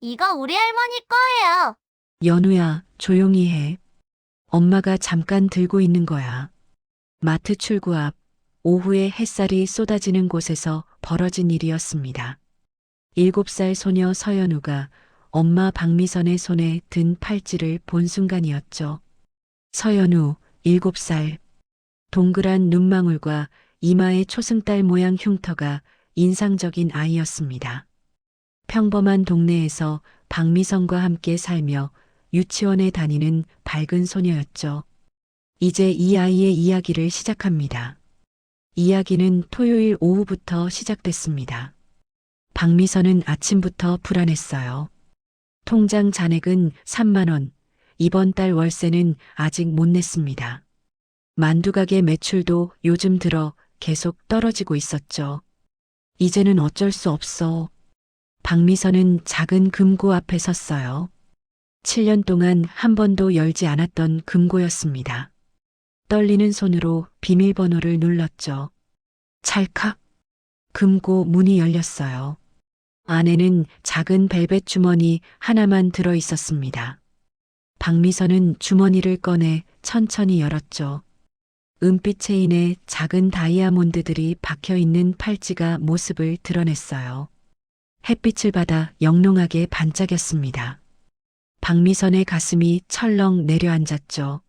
이거 우리 할머니 거예요. 연우야, 조용히 해. 엄마가 잠깐 들고 있는 거야. 마트 출구 앞, 오후에 햇살이 쏟아지는 곳에서 벌어진 일이었습니다. 7살 소녀 서연우가 엄마 박미선의 손에 든 팔찌를 본 순간이었죠. 서연우, 7살. 동그란 눈망울과 이마의 초승달 모양 흉터가 인상적인 아이였습니다. 평범한 동네에서 박미선과 함께 살며 유치원에 다니는 밝은 소녀였죠. 이제 이 아이의 이야기를 시작합니다. 이야기는 토요일 오후부터 시작됐습니다. 박미선은 아침부터 불안했어요. 통장 잔액은 3만 원, 이번 달 월세는 아직 못 냈습니다. 만두가게 매출도 요즘 들어 계속 떨어지고 있었죠. 이제는 어쩔 수 없어. 박미선은 작은 금고 앞에 섰어요. 7년 동안 한 번도 열지 않았던 금고였습니다. 떨리는 손으로 비밀번호를 눌렀죠. 찰칵. 금고 문이 열렸어요. 안에는 작은 벨벳 주머니 하나만 들어 있었습니다. 박미선은 주머니를 꺼내 천천히 열었죠. 은빛 체인에 작은 다이아몬드들이 박혀 있는 팔찌가 모습을 드러냈어요. 햇빛을 받아 영롱하게 반짝였습니다. 박미선의 가슴이 철렁 내려앉았죠.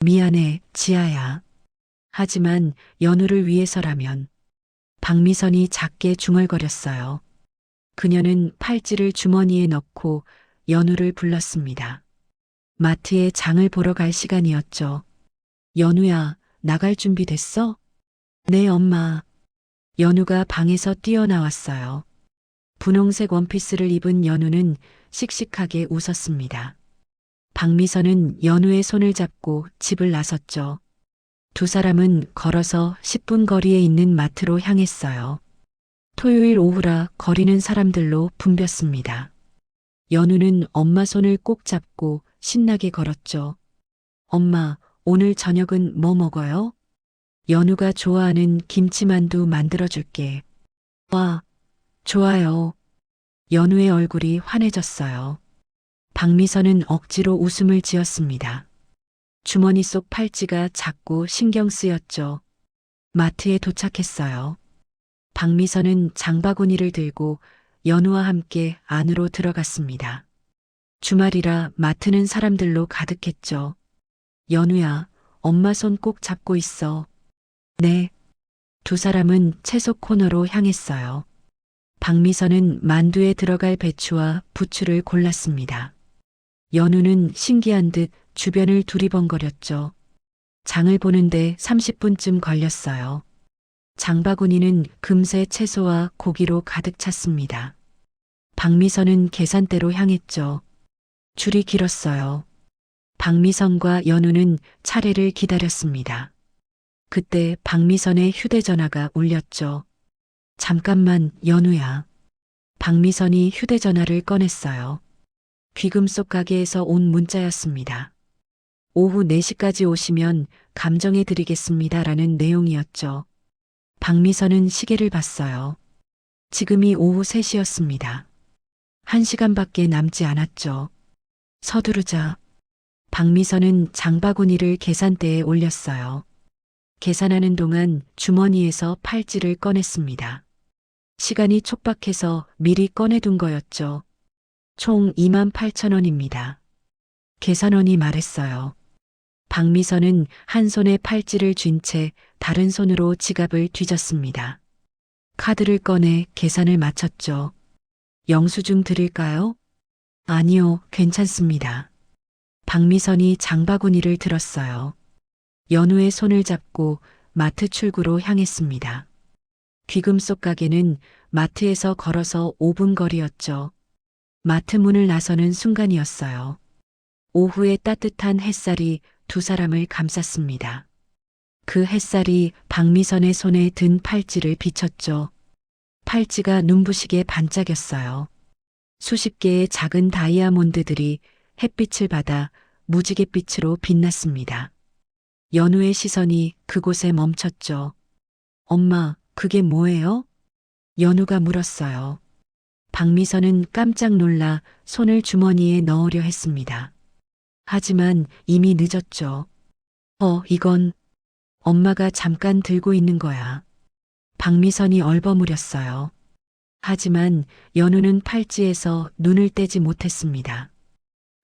미안해, 지아야. 하지만 연우를 위해서라면. 박미선이 작게 중얼거렸어요. 그녀는 팔찌를 주머니에 넣고 연우를 불렀습니다. 마트에 장을 보러 갈 시간이었죠. 연우야, 나갈 준비 됐어? 네, 엄마. 연우가 방에서 뛰어나왔어요. 분홍색 원피스를 입은 연우는 씩씩하게 웃었습니다. 박미선은 연우의 손을 잡고 집을 나섰죠. 두 사람은 걸어서 10분 거리에 있는 마트로 향했어요. 토요일 오후라 거리는 사람들로 붐볐습니다. 연우는 엄마 손을 꼭 잡고 신나게 걸었죠. 엄마, 오늘 저녁은 뭐 먹어요? 연우가 좋아하는 김치만두 만들어줄게. 와, 좋아요. 연우의 얼굴이 환해졌어요. 박미선은 억지로 웃음을 지었습니다. 주머니 속 팔찌가 자꾸 신경 쓰였죠. 마트에 도착했어요. 박미선은 장바구니를 들고 연우와 함께 안으로 들어갔습니다. 주말이라 마트는 사람들로 가득했죠. 연우야, 엄마 손 꼭 잡고 있어. 네. 두 사람은 채소 코너로 향했어요. 박미선은 만두에 들어갈 배추와 부추를 골랐습니다. 연우는 신기한 듯 주변을 두리번거렸죠. 장을 보는데 30분쯤 걸렸어요. 장바구니는 금세 채소와 고기로 가득 찼습니다. 박미선은 계산대로 향했죠. 줄이 길었어요. 박미선과 연우는 차례를 기다렸습니다. 그때 박미선의 휴대전화가 울렸죠. 잠깐만, 연우야. 박미선이 휴대전화를 꺼냈어요. 귀금속 가게에서 온 문자였습니다. 오후 4시까지 오시면 감정해 드리겠습니다라는 내용이었죠. 박미선은 시계를 봤어요. 지금이 오후 3시였습니다. 1시간밖에 남지 않았죠. 서두르자. 박미선은 장바구니를 계산대에 올렸어요. 계산하는 동안 주머니에서 팔찌를 꺼냈습니다. 시간이 촉박해서 미리 꺼내둔 거였죠. 총 28,000원입니다. 계산원이 말했어요. 박미선은 한 손에 팔찌를 쥔 채 다른 손으로 지갑을 뒤졌습니다. 카드를 꺼내 계산을 마쳤죠. 영수증 드릴까요? 아니요, 괜찮습니다. 박미선이 장바구니를 들었어요. 연우의 손을 잡고 마트 출구로 향했습니다. 귀금속 가게는 마트에서 걸어서 5분 거리였죠. 마트 문을 나서는 순간이었어요. 오후의 따뜻한 햇살이 두 사람을 감쌌습니다. 그 햇살이 박미선의 손에 든 팔찌를 비췄죠. 팔찌가 눈부시게 반짝였어요. 수십 개의 작은 다이아몬드들이 햇빛을 받아 무지갯빛으로 빛났습니다. 연우의 시선이 그곳에 멈췄죠. 엄마, 그게 뭐예요? 연우가 물었어요. 박미선은 깜짝 놀라 손을 주머니에 넣으려 했습니다. 하지만 이미 늦었죠. 이건 엄마가 잠깐 들고 있는 거야. 박미선이 얼버무렸어요. 하지만 연우는 팔찌에서 눈을 떼지 못했습니다.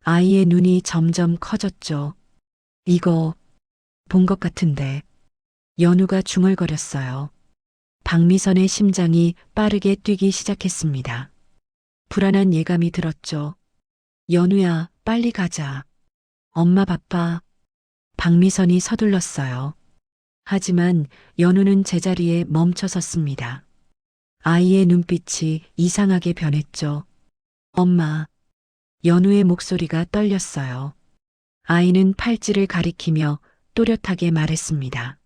아이의 눈이 점점 커졌죠. 이거 본 것 같은데. 연우가 중얼거렸어요. 박미선의 심장이 빠르게 뛰기 시작했습니다. 불안한 예감이 들었죠. 연우야, 빨리 가자. 엄마 바빠. 박미선이 서둘렀어요. 하지만 연우는 제자리에 멈춰 섰습니다. 아이의 눈빛이 이상하게 변했죠. 엄마. 연우의 목소리가 떨렸어요. 아이는 팔찌를 가리키며 또렷하게 말했습니다.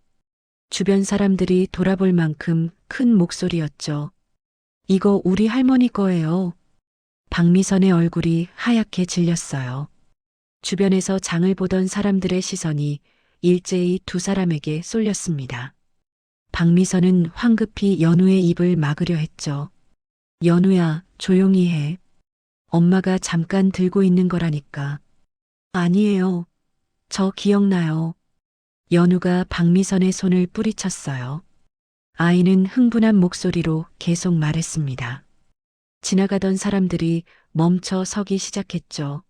주변 사람들이 돌아볼 만큼 큰 목소리였죠. 이거 우리 할머니 거예요. 박미선의 얼굴이 하얗게 질렸어요. 주변에서 장을 보던 사람들의 시선이 일제히 두 사람에게 쏠렸습니다. 박미선은 황급히 연우의 입을 막으려 했죠. 연우야, 조용히 해. 엄마가 잠깐 들고 있는 거라니까. 아니에요. 저 기억나요. 연우가 박미선의 손을 뿌리쳤어요. 아이는 흥분한 목소리로 계속 말했습니다. 지나가던 사람들이 멈춰 서기 시작했죠.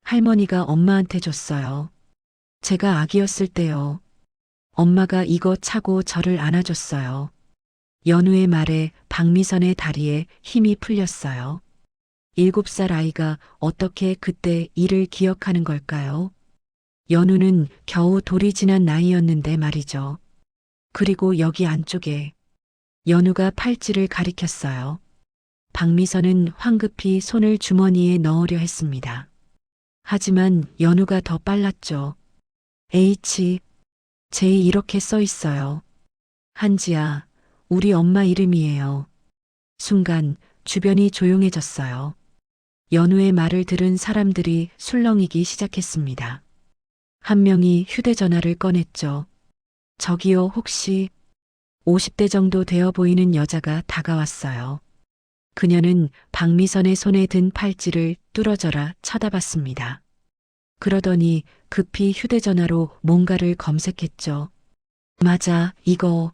할머니가 엄마한테 줬어요. 제가 아기였을 때요. 엄마가 이거 차고 저를 안아줬어요. 연우의 말에 박미선의 다리에 힘이 풀렸어요. 7살 아이가 어떻게 그때 일을 기억하는 걸까요? 연우는 겨우 돌이 지난 나이였는데 말이죠. 그리고 여기 안쪽에 연우가 팔찌를 가리켰어요. 박미선은 황급히 손을 주머니에 넣으려 했습니다. 하지만 연우가 더 빨랐죠. H, J 이렇게 써 있어요. 한지야, 우리 엄마 이름이에요. 순간 주변이 조용해졌어요. 연우의 말을 들은 사람들이 술렁이기 시작했습니다. 한 명이 휴대전화를 꺼냈죠. 저기요, 혹시 50대 정도 되어 보이는 여자가 다가왔어요. 그녀는 박미선의 손에 든 팔찌를 뚫어져라 쳐다봤습니다. 그러더니 급히 휴대전화로 뭔가를 검색했죠. 맞아, 이거.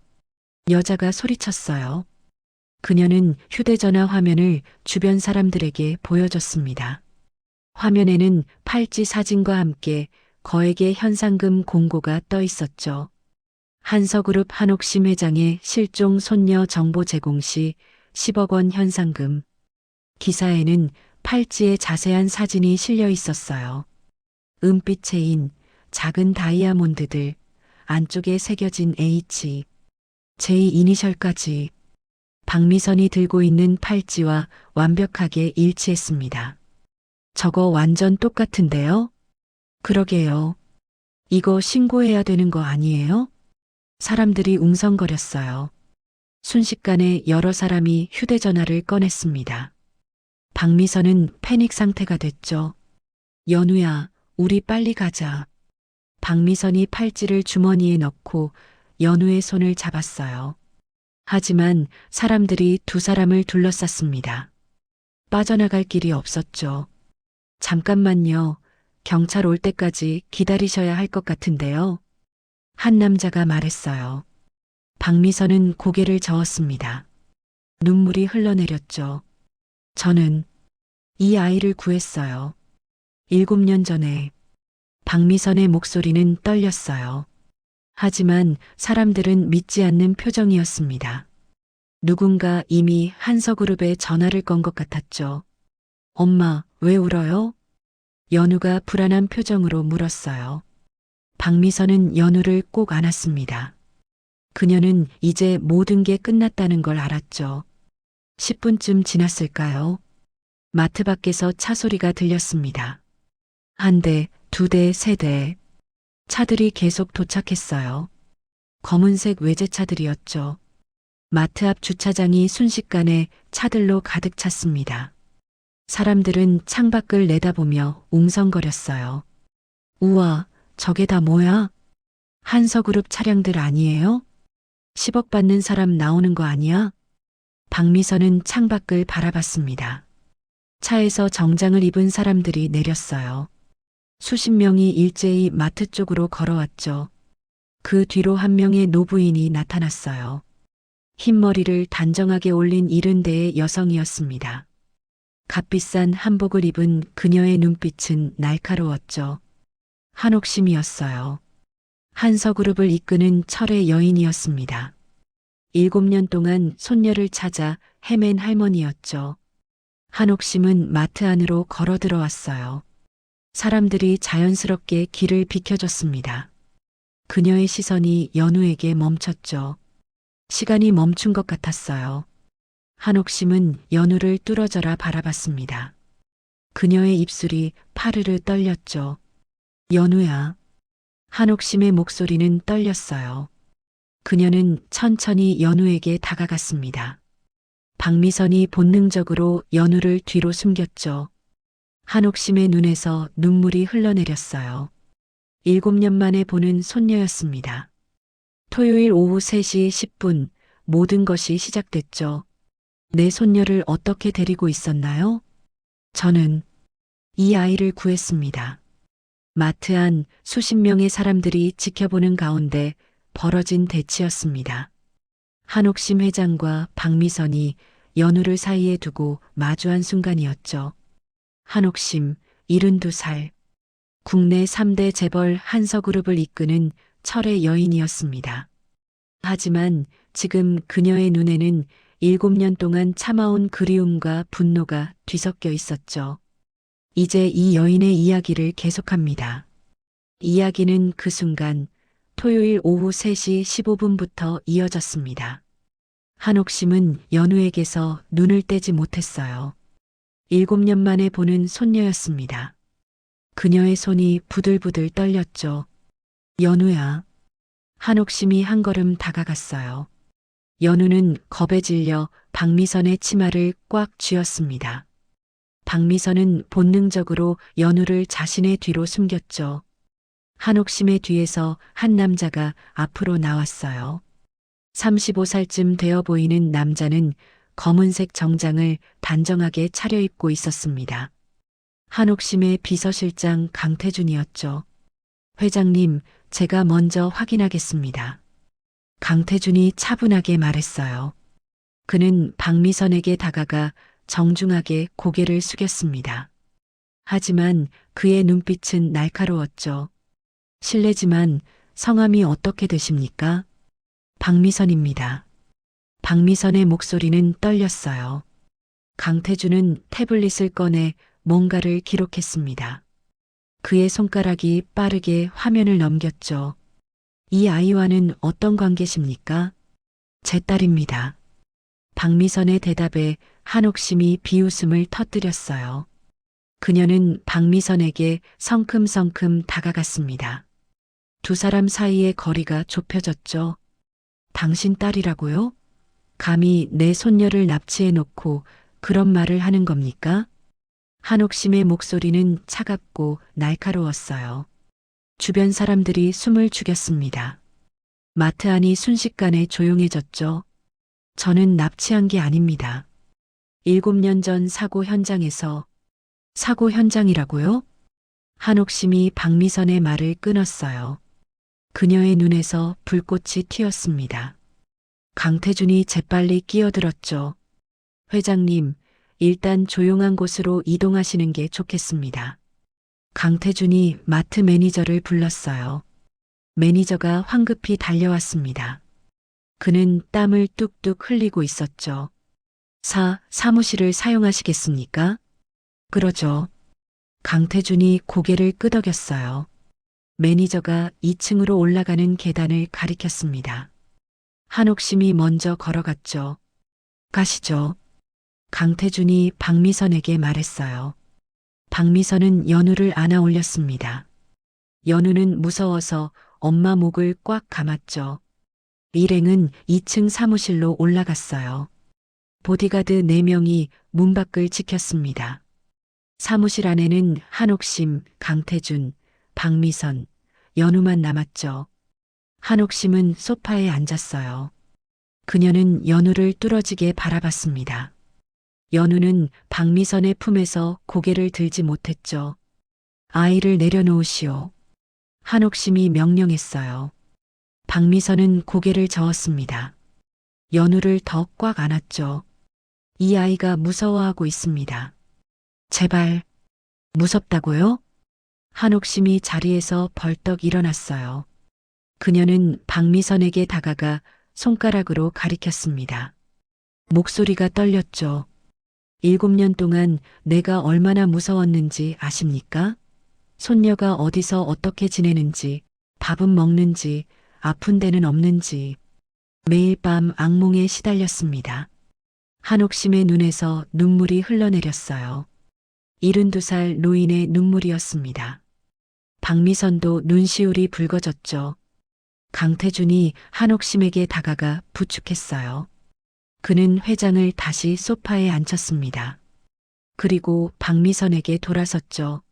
여자가 소리쳤어요. 그녀는 휴대전화 화면을 주변 사람들에게 보여줬습니다. 화면에는 팔찌 사진과 함께 거액의 현상금 공고가 떠 있었죠. 한서그룹 한옥심 회장의 실종 손녀 정보 제공 시 10억 원 현상금. 기사에는 팔찌의 자세한 사진이 실려 있었어요. 은빛 체인, 작은 다이아몬드들, 안쪽에 새겨진 H, J 이니셜까지. 박미선이 들고 있는 팔찌와 완벽하게 일치했습니다. 저거 완전 똑같은데요? 그러게요. 이거 신고해야 되는 거 아니에요? 사람들이 웅성거렸어요. 순식간에 여러 사람이 휴대전화를 꺼냈습니다. 박미선은 패닉 상태가 됐죠. 연우야, 우리 빨리 가자. 박미선이 팔찌를 주머니에 넣고 연우의 손을 잡았어요. 하지만 사람들이 두 사람을 둘러쌌습니다. 빠져나갈 길이 없었죠. 잠깐만요. 경찰 올 때까지 기다리셔야 할 것 같은데요. 한 남자가 말했어요. 박미선은 고개를 저었습니다. 눈물이 흘러내렸죠. 저는 이 아이를 구했어요. 7년 전에. 박미선의 목소리는 떨렸어요. 하지만 사람들은 믿지 않는 표정이었습니다. 누군가 이미 한서그룹에 전화를 건 것 같았죠. 엄마, 왜 울어요? 연우가 불안한 표정으로 물었어요. 박미선은 연우를 꼭 안았습니다. 그녀는 이제 모든 게 끝났다는 걸 알았죠. 10분쯤 지났을까요? 마트 밖에서 차 소리가 들렸습니다. 한 대, 두 대, 세 대. 차들이 계속 도착했어요. 검은색 외제차들이었죠. 마트 앞 주차장이 순식간에 차들로 가득 찼습니다. 사람들은 창밖을 내다보며 웅성거렸어요. 우와, 저게 다 뭐야? 한서그룹 차량들 아니에요? 10억 받는 사람 나오는 거 아니야? 박미선은 창밖을 바라봤습니다. 차에서 정장을 입은 사람들이 내렸어요. 수십 명이 일제히 마트 쪽으로 걸어왔죠. 그 뒤로 한 명의 노부인이 나타났어요. 흰머리를 단정하게 올린 70대의 여성이었습니다. 값비싼 한복을 입은 그녀의 눈빛은 날카로웠죠. 한옥심이었어요. 한서그룹을 이끄는 철의 여인이었습니다. 7년 동안 손녀를 찾아 헤맨 할머니였죠. 한옥심은 마트 안으로 걸어 들어왔어요. 사람들이 자연스럽게 길을 비켜줬습니다. 그녀의 시선이 연우에게 멈췄죠. 시간이 멈춘 것 같았어요. 한옥심은 연우를 뚫어져라 바라봤습니다. 그녀의 입술이 파르르 떨렸죠. 연우야. 한옥심의 목소리는 떨렸어요. 그녀는 천천히 연우에게 다가갔습니다. 박미선이 본능적으로 연우를 뒤로 숨겼죠. 한옥심의 눈에서 눈물이 흘러내렸어요. 7년 만에 보는 손녀였습니다. 토요일 오후 3시 10분 모든 것이 시작됐죠. 내 손녀를 어떻게 데리고 있었나요? 저는 이 아이를 구했습니다. 마트 안 수십 명의 사람들이 지켜보는 가운데 벌어진 대치였습니다. 한옥심 회장과 박미선이 연우를 사이에 두고 마주한 순간이었죠. 한옥심, 72살. 국내 3대 재벌 한서그룹을 이끄는 철의 여인이었습니다. 하지만 지금 그녀의 눈에는 7년 동안 참아온 그리움과 분노가 뒤섞여 있었죠. 이제 이 여인의 이야기를 계속합니다. 이야기는 그 순간 토요일 오후 3시 15분부터 이어졌습니다. 한옥심은 연우에게서 눈을 떼지 못했어요. 7년 만에 보는 손녀였습니다. 그녀의 손이 부들부들 떨렸죠. 연우야. 한옥심이 한 걸음 다가갔어요. 연우는 겁에 질려 박미선의 치마를 꽉 쥐었습니다. 박미선은 본능적으로 연우를 자신의 뒤로 숨겼죠. 한옥심의 뒤에서 한 남자가 앞으로 나왔어요. 35살쯤 되어 보이는 남자는 검은색 정장을 단정하게 차려입고 있었습니다. 한옥심의 비서실장 강태준이었죠. 회장님, 제가 먼저 확인하겠습니다. 강태준이 차분하게 말했어요. 그는 박미선에게 다가가 정중하게 고개를 숙였습니다. 하지만 그의 눈빛은 날카로웠죠. 실례지만 성함이 어떻게 되십니까? 박미선입니다. 박미선의 목소리는 떨렸어요. 강태준은 태블릿을 꺼내 뭔가를 기록했습니다. 그의 손가락이 빠르게 화면을 넘겼죠. 이 아이와는 어떤 관계십니까? 제 딸입니다. 박미선의 대답에 한옥심이 비웃음을 터뜨렸어요. 그녀는 박미선에게 성큼성큼 다가갔습니다. 두 사람 사이의 거리가 좁혀졌죠. 당신 딸이라고요? 감히 내 손녀를 납치해 놓고 그런 말을 하는 겁니까? 한옥심의 목소리는 차갑고 날카로웠어요. 주변 사람들이 숨을 죽였습니다. 마트 안이 순식간에 조용해졌죠. 저는 납치한 게 아닙니다. 7년 전 사고 현장에서. 사고 현장이라고요? 한옥심이 박미선의 말을 끊었어요. 그녀의 눈에서 불꽃이 튀었습니다. 강태준이 재빨리 끼어들었죠. 회장님, 일단 조용한 곳으로 이동하시는 게 좋겠습니다. 강태준이 마트 매니저를 불렀어요. 매니저가 황급히 달려왔습니다. 그는 땀을 뚝뚝 흘리고 있었죠. 사무실을 사용하시겠습니까? 그러죠. 강태준이 고개를 끄덕였어요. 매니저가 2층으로 올라가는 계단을 가리켰습니다. 한옥심이 먼저 걸어갔죠. 가시죠. 강태준이 박미선에게 말했어요. 박미선은 연우를 안아 올렸습니다. 연우는 무서워서 엄마 목을 꽉 감았죠. 일행은 2층 사무실로 올라갔어요. 보디가드 4명이 문 밖을 지켰습니다. 사무실 안에는 한옥심, 강태준, 박미선, 연우만 남았죠. 한옥심은 소파에 앉았어요. 그녀는 연우를 뚫어지게 바라봤습니다. 연우는 박미선의 품에서 고개를 들지 못했죠. 아이를 내려놓으시오. 한옥심이 명령했어요. 박미선은 고개를 저었습니다. 연우를 더 꽉 안았죠. 이 아이가 무서워하고 있습니다. 제발, 무섭다고요? 한옥심이 자리에서 벌떡 일어났어요. 그녀는 박미선에게 다가가 손가락으로 가리켰습니다. 목소리가 떨렸죠. 7년 동안 내가 얼마나 무서웠는지 아십니까? 손녀가 어디서 어떻게 지내는지, 밥은 먹는지, 아픈 데는 없는지, 매일 밤 악몽에 시달렸습니다. 한옥심의 눈에서 눈물이 흘러내렸어요. 72살 노인의 눈물이었습니다. 박미선도 눈시울이 붉어졌죠. 강태준이 한옥심에게 다가가 부축했어요. 그는 회장을 다시 소파에 앉혔습니다. 그리고 박미선에게 돌아섰죠.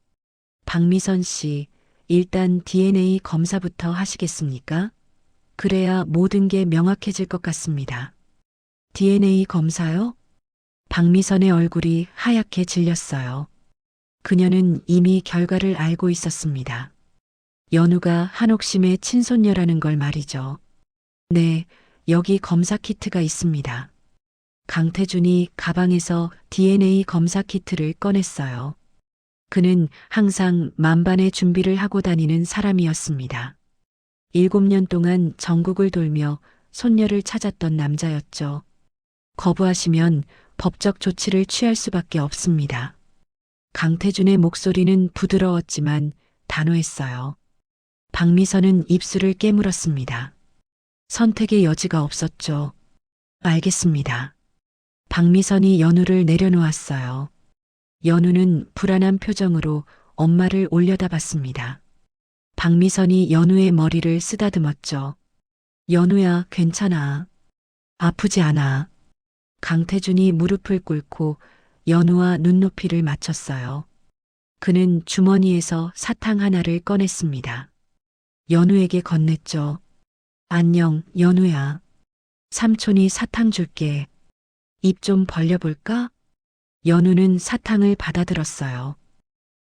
박미선 씨, 일단 DNA 검사부터 하시겠습니까? 그래야 모든 게 명확해질 것 같습니다. DNA 검사요? 박미선의 얼굴이 하얗게 질렸어요. 그녀는 이미 결과를 알고 있었습니다. 연우가 한옥심의 친손녀라는 걸 말이죠. 네, 여기 검사 키트가 있습니다. 강태준이 가방에서 DNA 검사 키트를 꺼냈어요. 그는 항상 만반의 준비를 하고 다니는 사람이었습니다. 7년 동안 전국을 돌며 손녀를 찾았던 남자였죠. 거부하시면 법적 조치를 취할 수밖에 없습니다. 강태준의 목소리는 부드러웠지만 단호했어요. 박미선은 입술을 깨물었습니다. 선택의 여지가 없었죠. 알겠습니다. 박미선이 연우를 내려놓았어요. 연우는 불안한 표정으로 엄마를 올려다봤습니다. 박미선이 연우의 머리를 쓰다듬었죠. 연우야, 괜찮아. 아프지 않아. 강태준이 무릎을 꿇고 연우와 눈높이를 맞췄어요. 그는 주머니에서 사탕 하나를 꺼냈습니다. 연우에게 건넸죠. 안녕, 연우야. 삼촌이 사탕 줄게. 입 좀 벌려볼까? 연우는 사탕을 받아들었어요.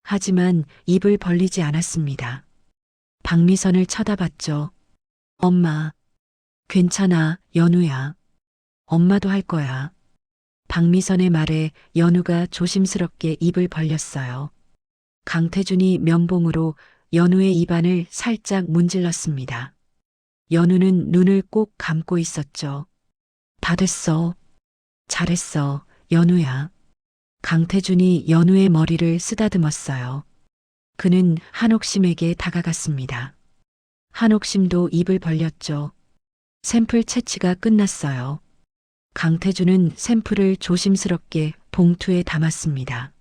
하지만 입을 벌리지 않았습니다. 박미선을 쳐다봤죠. 엄마. 괜찮아, 연우야. 엄마도 할 거야. 박미선의 말에 연우가 조심스럽게 입을 벌렸어요. 강태준이 면봉으로 연우의 입안을 살짝 문질렀습니다. 연우는 눈을 꼭 감고 있었죠. 다 됐어. 잘했어, 연우야. 강태준이 연우의 머리를 쓰다듬었어요. 그는 한옥심에게 다가갔습니다. 한옥심도 입을 벌렸죠. 샘플 채취가 끝났어요. 강태준은 샘플을 조심스럽게 봉투에 담았습니다.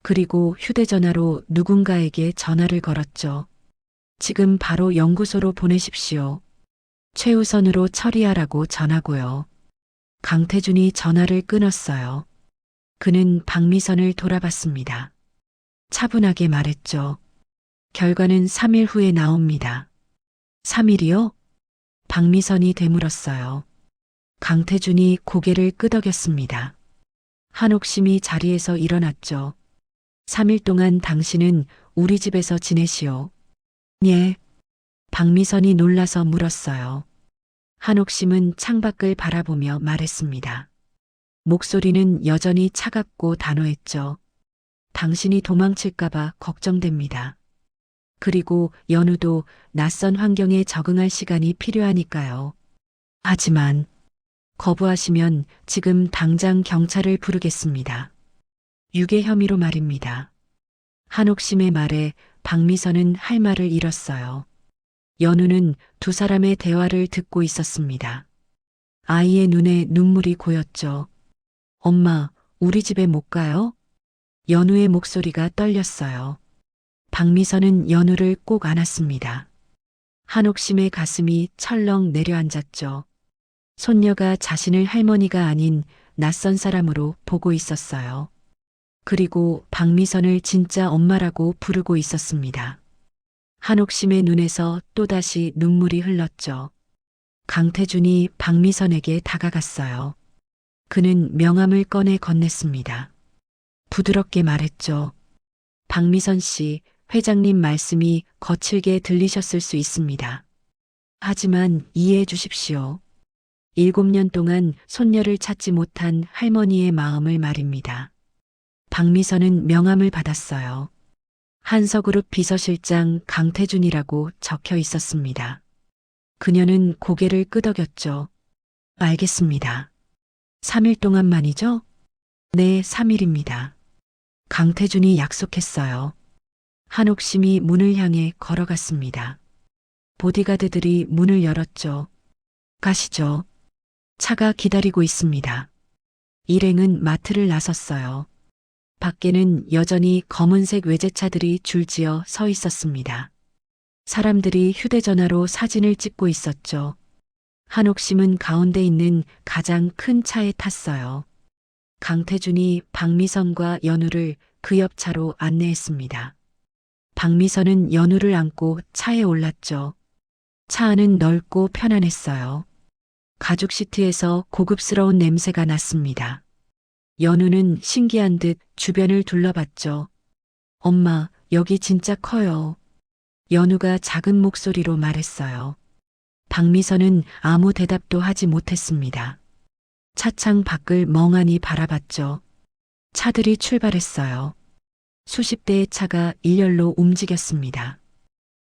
그리고 휴대전화로 누군가에게 전화를 걸었죠. 지금 바로 연구소로 보내십시오. 최우선으로 처리하라고 전하고요. 강태준이 전화를 끊었어요. 그는 박미선을 돌아봤습니다. 차분하게 말했죠. 결과는 3일 후에 나옵니다. 3일이요? 박미선이 되물었어요. 강태준이 고개를 끄덕였습니다. 한옥심이 자리에서 일어났죠. 3일 동안 당신은 우리 집에서 지내시오. 예. 박미선이 놀라서 물었어요. 한옥심은 창밖을 바라보며 말했습니다. 목소리는 여전히 차갑고 단호했죠. 당신이 도망칠까봐 걱정됩니다. 그리고 연우도 낯선 환경에 적응할 시간이 필요하니까요. 하지만 거부하시면 지금 당장 경찰을 부르겠습니다. 유괴 혐의로 말입니다. 한옥심의 말에 박미선은 할 말을 잃었어요. 연우는 두 사람의 대화를 듣고 있었습니다. 아이의 눈에 눈물이 고였죠. 엄마, 우리 집에 못 가요? 연우의 목소리가 떨렸어요. 박미선은 연우를 꼭 안았습니다. 한옥심의 가슴이 철렁 내려앉았죠. 손녀가 자신을 할머니가 아닌 낯선 사람으로 보고 있었어요. 그리고 박미선을 진짜 엄마라고 부르고 있었습니다. 한옥심의 눈에서 또다시 눈물이 흘렀죠. 강태준이 박미선에게 다가갔어요. 그는 명함을 꺼내 건넸습니다. 부드럽게 말했죠. 박미선 씨, 회장님 말씀이 거칠게 들리셨을 수 있습니다. 하지만 이해해 주십시오. 7년 동안 손녀를 찾지 못한 할머니의 마음을 말입니다. 박미선은 명함을 받았어요. 한서그룹 비서실장 강태준이라고 적혀 있었습니다. 그녀는 고개를 끄덕였죠. 알겠습니다. 3일 동안만이죠? 네, 3일입니다. 강태준이 약속했어요. 한옥심이 문을 향해 걸어갔습니다. 보디가드들이 문을 열었죠. 가시죠. 차가 기다리고 있습니다. 일행은 마트를 나섰어요. 밖에는 여전히 검은색 외제차들이 줄지어 서 있었습니다. 사람들이 휴대전화로 사진을 찍고 있었죠. 한옥심은 가운데 있는 가장 큰 차에 탔어요. 강태준이 박미선과 연우를 그 옆 차로 안내했습니다. 박미선은 연우를 안고 차에 올랐죠. 차 안은 넓고 편안했어요. 가죽 시트에서 고급스러운 냄새가 났습니다. 연우는 신기한 듯 주변을 둘러봤죠. 엄마, 여기 진짜 커요. 연우가 작은 목소리로 말했어요. 박미선은 아무 대답도 하지 못했습니다. 차창 밖을 멍하니 바라봤죠. 차들이 출발했어요. 수십 대의 차가 일렬로 움직였습니다.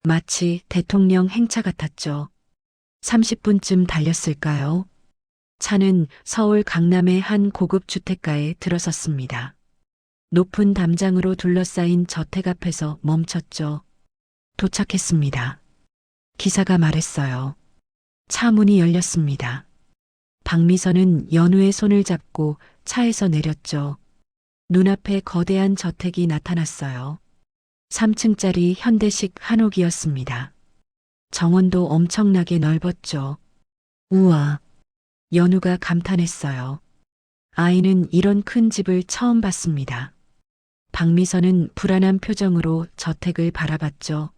마치 대통령 행차 같았죠. 30분쯤 달렸을까요? 차는 서울 강남의 한 고급 주택가에 들어섰습니다. 높은 담장으로 둘러싸인 저택 앞에서 멈췄죠. 도착했습니다. 기사가 말했어요. 차 문이 열렸습니다. 박미선은 연우의 손을 잡고 차에서 내렸죠. 눈앞에 거대한 저택이 나타났어요. 3층짜리 현대식 한옥이었습니다. 정원도 엄청나게 넓었죠. 우와. 연우가 감탄했어요. 아이는 이런 큰 집을 처음 봤습니다. 박미선은 불안한 표정으로 저택을 바라봤죠.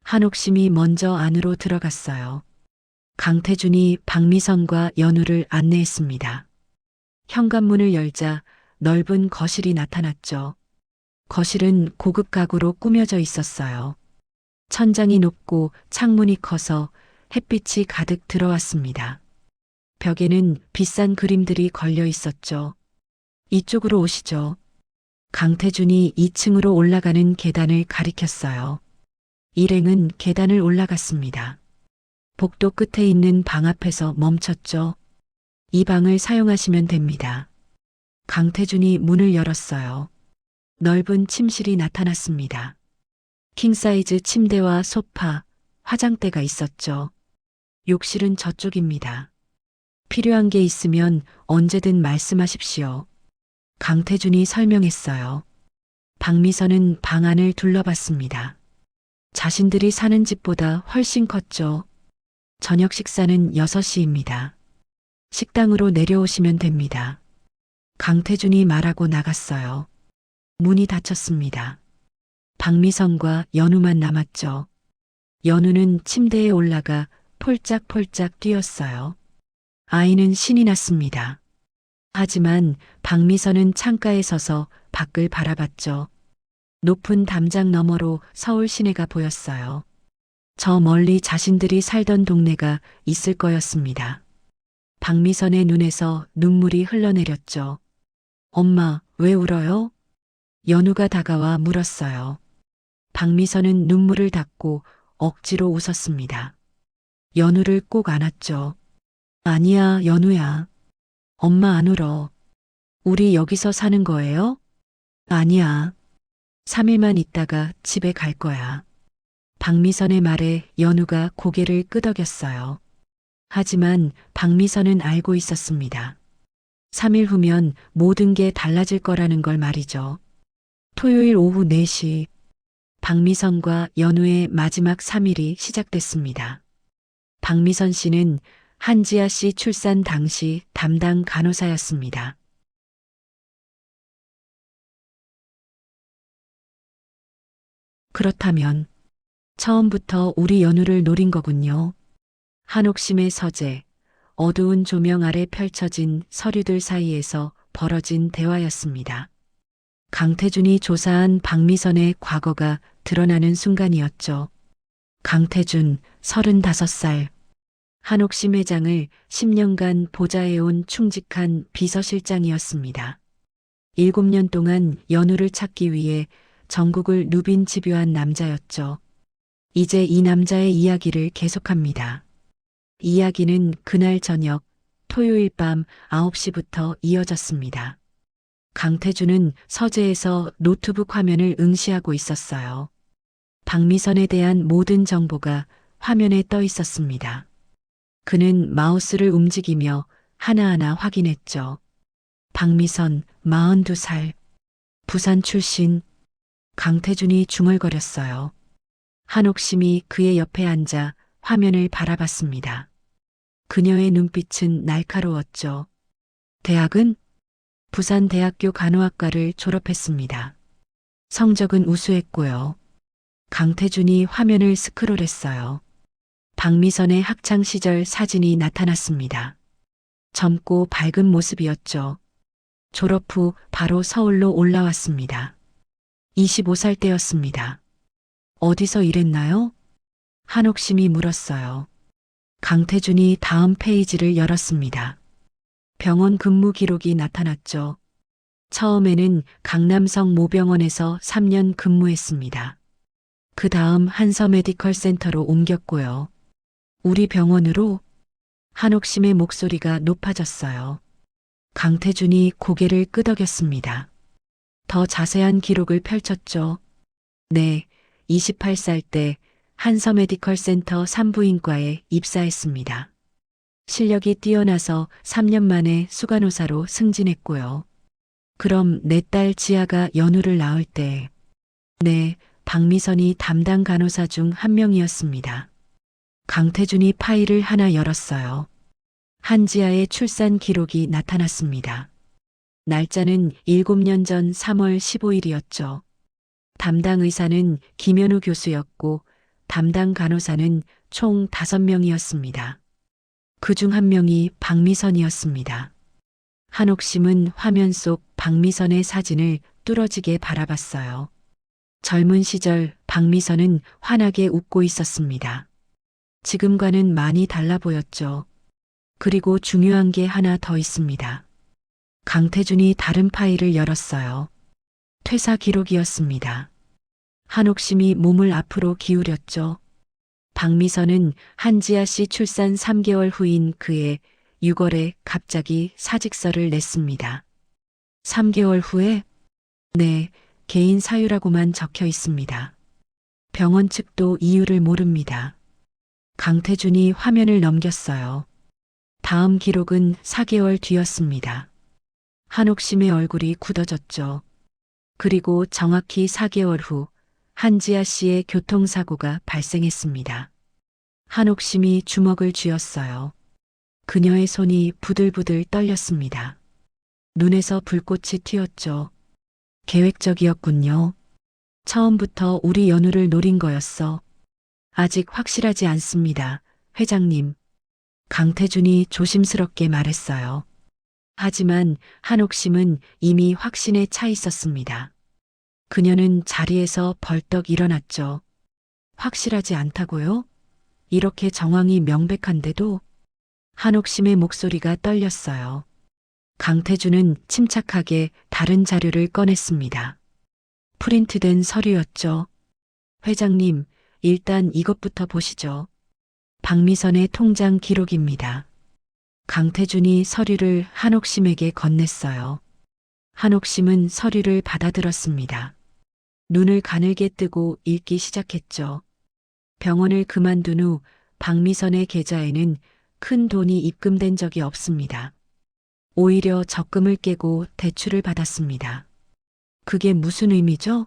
한옥심이 먼저 안으로 들어갔어요. 강태준이 박미선과 연우를 안내했습니다. 현관문을 열자 넓은 거실이 나타났죠. 거실은 고급 가구로 꾸며져 있었어요. 천장이 높고 창문이 커서 햇빛이 가득 들어왔습니다. 벽에는 비싼 그림들이 걸려 있었죠. 이쪽으로 오시죠. 강태준이 2층으로 올라가는 계단을 가리켰어요. 일행은 계단을 올라갔습니다. 복도 끝에 있는 방 앞에서 멈췄죠. 이 방을 사용하시면 됩니다. 강태준이 문을 열었어요. 넓은 침실이 나타났습니다. 킹사이즈 침대와 소파, 화장대가 있었죠. 욕실은 저쪽입니다. 필요한 게 있으면 언제든 말씀하십시오. 강태준이 설명했어요. 박미선은 방 안을 둘러봤습니다. 자신들이 사는 집보다 훨씬 컸죠. 저녁 식사는 6시입니다. 식당으로 내려오시면 됩니다. 강태준이 말하고 나갔어요. 문이 닫혔습니다. 박미선과 연우만 남았죠. 연우는 침대에 올라가 폴짝폴짝 뛰었어요. 아이는 신이 났습니다. 하지만 박미선은 창가에 서서 밖을 바라봤죠. 높은 담장 너머로 서울 시내가 보였어요. 저 멀리 자신들이 살던 동네가 있을 거였습니다. 박미선의 눈에서 눈물이 흘러내렸죠. 엄마, 왜 울어요? 연우가 다가와 물었어요. 박미선은 눈물을 닦고 억지로 웃었습니다. 연우를 꼭 안았죠. 아니야, 연우야. 엄마 안 울어. 우리 여기서 사는 거예요? 아니야. 3일만 있다가 집에 갈 거야. 박미선의 말에 연우가 고개를 끄덕였어요. 하지만 박미선은 알고 있었습니다. 3일 후면 모든 게 달라질 거라는 걸 말이죠. 토요일 오후 4시, 박미선과 연우의 마지막 3일이 시작됐습니다. 박미선 씨는 한지아 씨 출산 당시 담당 간호사였습니다. 그렇다면 처음부터 우리 연우를 노린 거군요. 한옥심의 서재, 어두운 조명 아래 펼쳐진 서류들 사이에서 벌어진 대화였습니다. 강태준이 조사한 박미선의 과거가 드러나는 순간이었죠. 강태준, 35살. 한옥심 회장을 10년간 보좌해온 충직한 비서실장이었습니다. 7년 동안 연우를 찾기 위해 전국을 누빈 집요한 남자였죠. 이제 이 남자의 이야기를 계속합니다. 이야기는 그날 저녁, 토요일 밤 9시부터 이어졌습니다. 강태준은 서재에서 노트북 화면을 응시하고 있었어요. 박미선에 대한 모든 정보가 화면에 떠 있었습니다. 그는 마우스를 움직이며 하나하나 확인했죠. 박미선, 42살. 부산 출신. 강태준이 중얼거렸어요. 한옥심이 그의 옆에 앉아 화면을 바라봤습니다. 그녀의 눈빛은 날카로웠죠. 대학은? 부산대학교 간호학과를 졸업했습니다. 성적은 우수했고요. 강태준이 화면을 스크롤했어요. 박미선의 학창시절 사진이 나타났습니다. 젊고 밝은 모습이었죠. 졸업 후 바로 서울로 올라왔습니다. 25살 때였습니다. 어디서 일했나요? 한옥심이 물었어요. 강태준이 다음 페이지를 열었습니다. 병원 근무 기록이 나타났죠. 처음에는 강남성 모병원에서 3년 근무했습니다. 그 다음 한서 메디컬 센터로 옮겼고요. 우리 병원으로? 한옥심의 목소리가 높아졌어요. 강태준이 고개를 끄덕였습니다. 더 자세한 기록을 펼쳤죠. 네, 28살 때 한서 메디컬 센터 산부인과에 입사했습니다. 실력이 뛰어나서 3년 만에 수간호사로 승진했고요. 그럼 내 딸 지아가 연우를 낳을 때, 네, 박미선이 담당 간호사 중 한 명이었습니다. 강태준이 파일을 하나 열었어요. 한지아의 출산 기록이 나타났습니다. 날짜는 7년 전 3월 15일이었죠. 담당 의사는 김현우 교수였고 담당 간호사는 총 5명이었습니다. 그 중 한 명이 박미선이었습니다. 한옥심은 화면 속 박미선의 사진을 뚫어지게 바라봤어요. 젊은 시절 박미선은 환하게 웃고 있었습니다. 지금과는 많이 달라 보였죠. 그리고 중요한 게 하나 더 있습니다. 강태준이 다른 파일을 열었어요. 퇴사 기록이었습니다. 한옥심이 몸을 앞으로 기울였죠. 박미선은 한지아 씨 출산 3개월 후인 그해 6월에 갑자기 사직서를 냈습니다. 3개월 후에? 네, 개인 사유라고만 적혀 있습니다. 병원 측도 이유를 모릅니다. 강태준이 화면을 넘겼어요. 다음 기록은 4개월 뒤였습니다. 한옥심의 얼굴이 굳어졌죠. 그리고 정확히 4개월 후 한지아 씨의 교통사고가 발생했습니다. 한옥심이 주먹을 쥐었어요. 그녀의 손이 부들부들 떨렸습니다. 눈에서 불꽃이 튀었죠. 계획적이었군요. 처음부터 우리 연우를 노린 거였어. 아직 확실하지 않습니다, 회장님. 강태준이 조심스럽게 말했어요. 하지만 한옥심은 이미 확신에 차 있었습니다. 그녀는 자리에서 벌떡 일어났죠. 확실하지 않다고요? 이렇게 정황이 명백한데도? 한옥심의 목소리가 떨렸어요. 강태준은 침착하게 다른 자료를 꺼냈습니다. 프린트된 서류였죠. 회장님, 일단 이것부터 보시죠. 박미선의 통장 기록입니다. 강태준이 서류를 한옥심에게 건넸어요. 한옥심은 서류를 받아들었습니다. 눈을 가늘게 뜨고 읽기 시작했죠. 병원을 그만둔 후 박미선의 계좌에는 큰 돈이 입금된 적이 없습니다. 오히려 적금을 깨고 대출을 받았습니다. 그게 무슨 의미죠?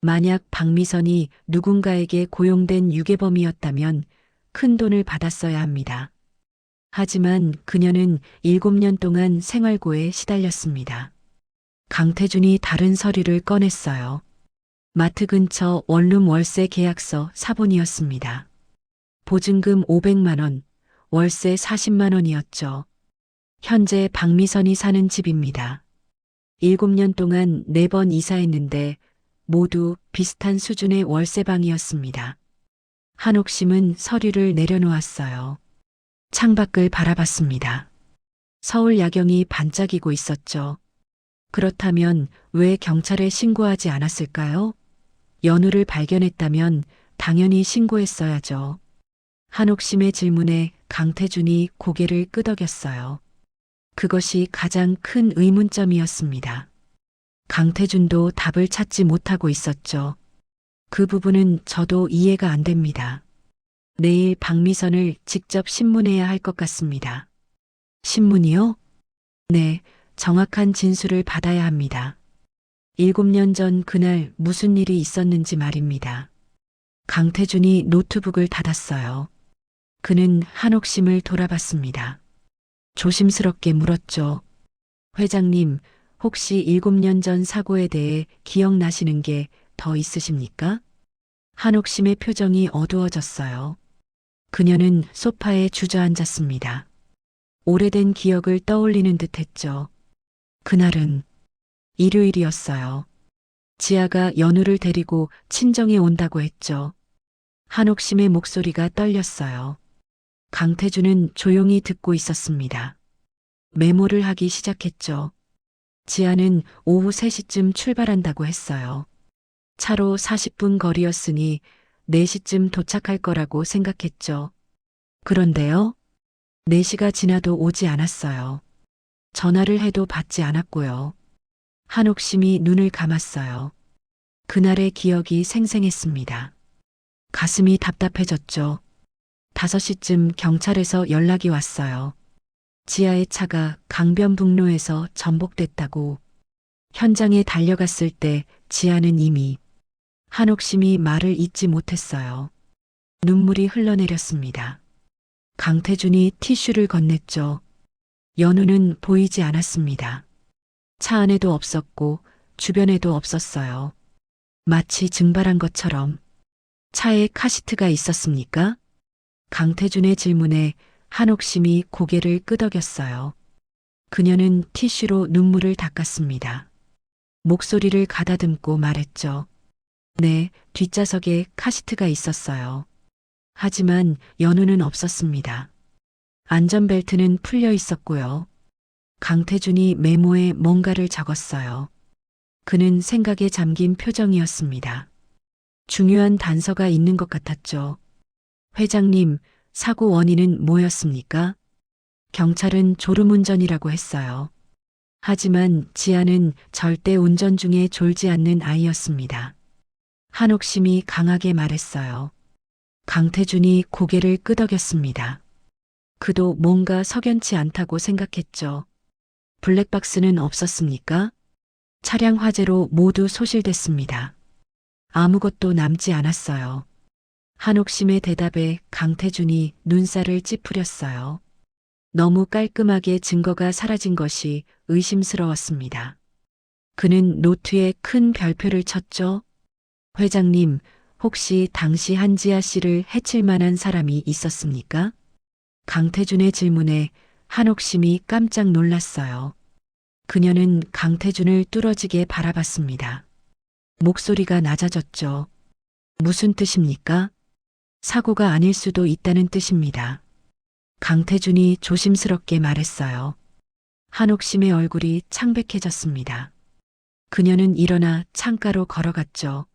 만약 박미선이 누군가에게 고용된 유괴범이었다면 큰 돈을 받았어야 합니다. 하지만 그녀는 7년 동안 생활고에 시달렸습니다. 강태준이 다른 서류를 꺼냈어요. 마트 근처 원룸 월세 계약서 사본이었습니다. 보증금 500만 원, 월세 40만 원이었죠. 현재 박미선이 사는 집입니다. 7년 동안 4번 이사했는데 모두 비슷한 수준의 월세방이었습니다. 한옥심은 서류를 내려놓았어요. 창밖을 바라봤습니다. 서울 야경이 반짝이고 있었죠. 그렇다면 왜 경찰에 신고하지 않았을까요? 연우를 발견했다면 당연히 신고했어야죠. 한옥심의 질문에 강태준이 고개를 끄덕였어요. 그것이 가장 큰 의문점이었습니다. 강태준도 답을 찾지 못하고 있었죠. 그 부분은 저도 이해가 안 됩니다. 내일 박미선을 직접 신문해야 할 것 같습니다. 신문이요? 네, 정확한 진술을 받아야 합니다. 7년 전 그날 무슨 일이 있었는지 말입니다. 강태준이 노트북을 닫았어요. 그는 한옥심을 돌아봤습니다. 조심스럽게 물었죠. 회장님, 혹시 7년 전 사고에 대해 기억나시는 게 더 있으십니까? 한옥심의 표정이 어두워졌어요. 그녀는 소파에 주저앉았습니다. 오래된 기억을 떠올리는 듯 했죠. 그날은 일요일이었어요. 지아가 연우를 데리고 친정에 온다고 했죠. 한옥심의 목소리가 떨렸어요. 강태준은 조용히 듣고 있었습니다. 메모를 하기 시작했죠. 지아는 오후 3시쯤 출발한다고 했어요. 차로 40분 거리였으니 4시쯤 도착할 거라고 생각했죠. 그런데요, 4시가 지나도 오지 않았어요. 전화를 해도 받지 않았고요. 한옥심이 눈을 감았어요. 그날의 기억이 생생했습니다. 가슴이 답답해졌죠. 5시쯤 경찰에서 연락이 왔어요. 지아의 차가 강변북로에서 전복됐다고. 현장에 달려갔을 때 지아는 이미 한옥심이 말을 잇지 못했어요. 눈물이 흘러내렸습니다. 강태준이 티슈를 건넸죠. 연우는 보이지 않았습니다. 차 안에도 없었고 주변에도 없었어요. 마치 증발한 것처럼. 차에 카시트가 있었습니까? 강태준의 질문에 한옥심이 고개를 끄덕였어요. 그녀는 티슈로 눈물을 닦았습니다. 목소리를 가다듬고 말했죠. 네, 뒷좌석에 카시트가 있었어요. 하지만 연우는 없었습니다. 안전벨트는 풀려 있었고요. 강태준이 메모에 뭔가를 적었어요. 그는 생각에 잠긴 표정이었습니다. 중요한 단서가 있는 것 같았죠. 회장님, 사고 원인은 뭐였습니까? 경찰은 졸음운전이라고 했어요. 하지만 지아는 절대 운전 중에 졸지 않는 아이였습니다. 한옥심이 강하게 말했어요. 강태준이 고개를 끄덕였습니다. 그도 뭔가 석연치 않다고 생각했죠. 블랙박스는 없었습니까? 차량 화재로 모두 소실됐습니다. 아무것도 남지 않았어요. 한옥심의 대답에 강태준이 눈살을 찌푸렸어요. 너무 깔끔하게 증거가 사라진 것이 의심스러웠습니다. 그는 노트에 큰 별표를 쳤죠. 회장님, 혹시 당시 한지아 씨를 해칠 만한 사람이 있었습니까? 강태준의 질문에 한옥심이 깜짝 놀랐어요. 그녀는 강태준을 뚫어지게 바라봤습니다. 목소리가 낮아졌죠. 무슨 뜻입니까? 사고가 아닐 수도 있다는 뜻입니다. 강태준이 조심스럽게 말했어요. 한옥심의 얼굴이 창백해졌습니다. 그녀는 일어나 창가로 걸어갔죠.